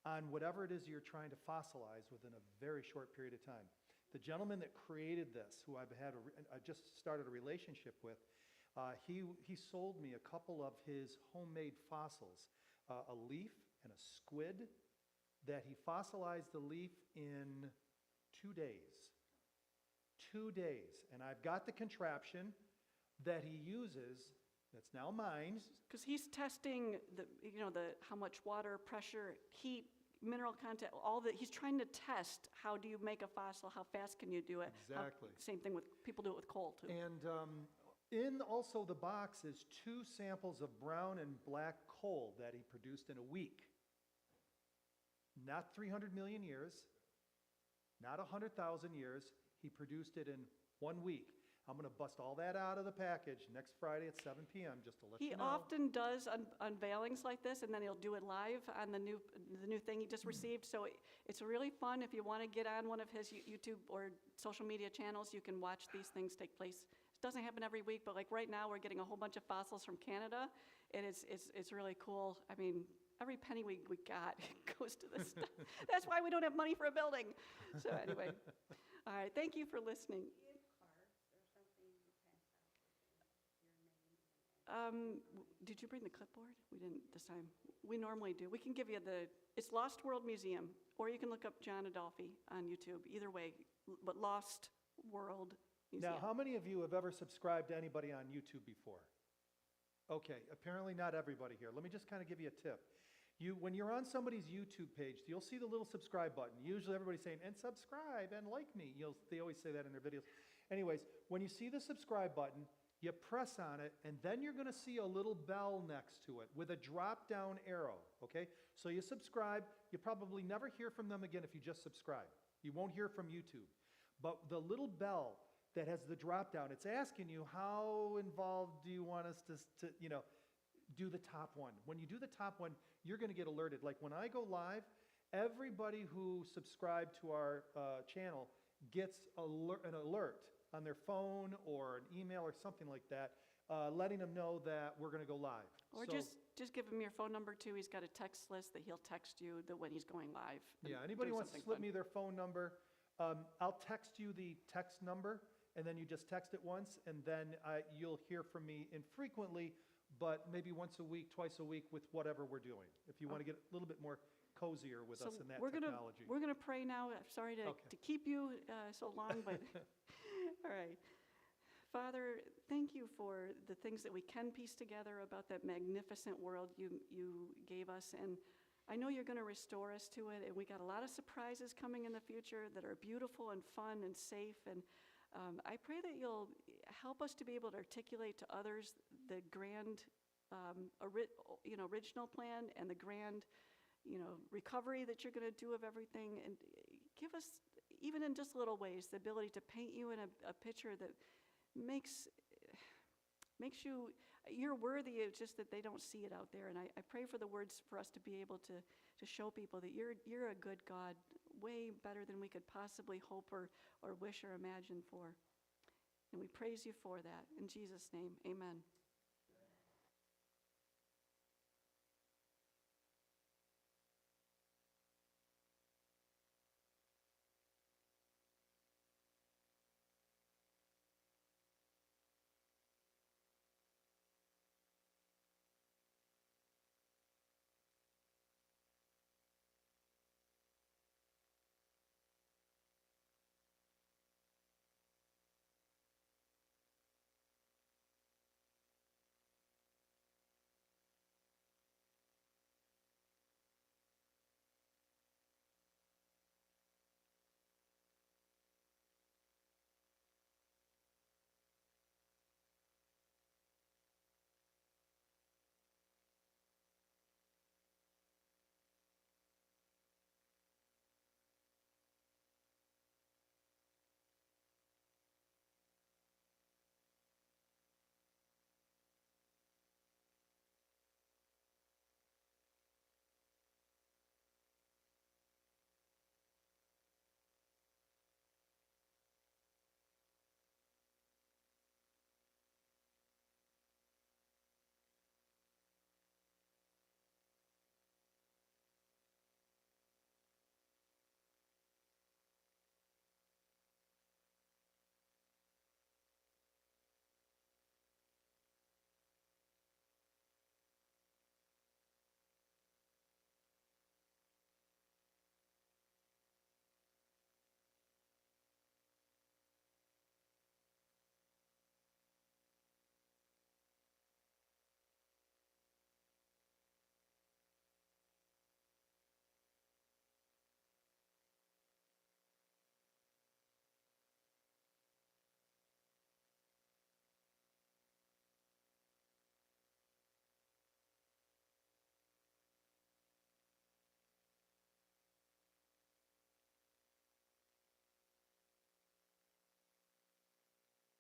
on whatever it is you're trying to fossilize within a very short period of time. The gentleman that created this, who I just started a relationship with, he sold me a couple of his homemade fossils, a leaf and a squid, that he fossilized the leaf in 2 days. 2 days. And I've got the contraption that he uses that's now mine. Because he's testing how much water, pressure, heat, mineral content, he's trying to test how do you make a fossil, how fast can you do it. Exactly. Same thing with, people do it with coal too. And in also the box is 2 samples of brown and black coal that he produced in a week. Not 300 million years, not 100,000 years. He produced it in 1 week. I'm going to bust all that out of the package next Friday at 7 p.m. just to let you know. He often does unveilings like this, and then he'll do it live on the new thing he just received. So it's really fun. If you want to get on one of his YouTube or social media channels, you can watch these things take place. It doesn't happen every week, but like right now, we're getting a whole bunch of fossils from Canada, and it's really cool. I mean, every penny we got goes to this stuff. That's why we don't have money for a building. So anyway, all right. Thank you for listening. Did you bring the clipboard? We didn't this time. We normally do. We can give you it's Lost World Museum, or you can look up John Adolphi on YouTube. Either way, but Lost World Museum. Now, how many of you have ever subscribed to anybody on YouTube before? Okay, apparently not everybody here. Let me just kind of give you a tip. When you're on somebody's YouTube page, you'll see the little subscribe button. Usually everybody's saying, and subscribe, and like me. They always say that in their videos. Anyways, when you see the subscribe button, you press on it, and then you're going to see a little bell next to it with a drop-down arrow, okay? So you subscribe. You probably never hear from them again if you just subscribe. You won't hear from YouTube. But the little bell that has the drop-down, it's asking you, how involved do you want us to do the top one? When you do the top one, you're going to get alerted. Like when I go live, everybody who subscribed to our channel gets an alert on their phone or an email or something like that, letting them know that we're going to go live. Or just give him your phone number too. He's got a text list that he'll text you when he's going live. Yeah, anybody wants to slip me their phone number, I'll text you the text number, and then you just text it once, and then you'll hear from me infrequently, but maybe once a week, twice a week with whatever we're doing, if you want to get a little bit more cozier with us in that technology. We're going to pray now. I'm sorry to keep you so long, but all right. Father, thank you for the things that we can piece together about that magnificent world you gave us. And I know you're going to restore us to it. And we got a lot of surprises coming in the future that are beautiful and fun and safe. And I pray that you'll help us to be able to articulate to others the grand original plan and the grand recovery that you're going to do of everything. And give us, even in just little ways, the ability to paint you in a picture that makes you're worthy. It's just that they don't see it out there. And I pray for the words for us to be able to show people that you're a good God, way better than we could possibly hope or wish or imagine for. And we praise you for that. In Jesus' name, amen.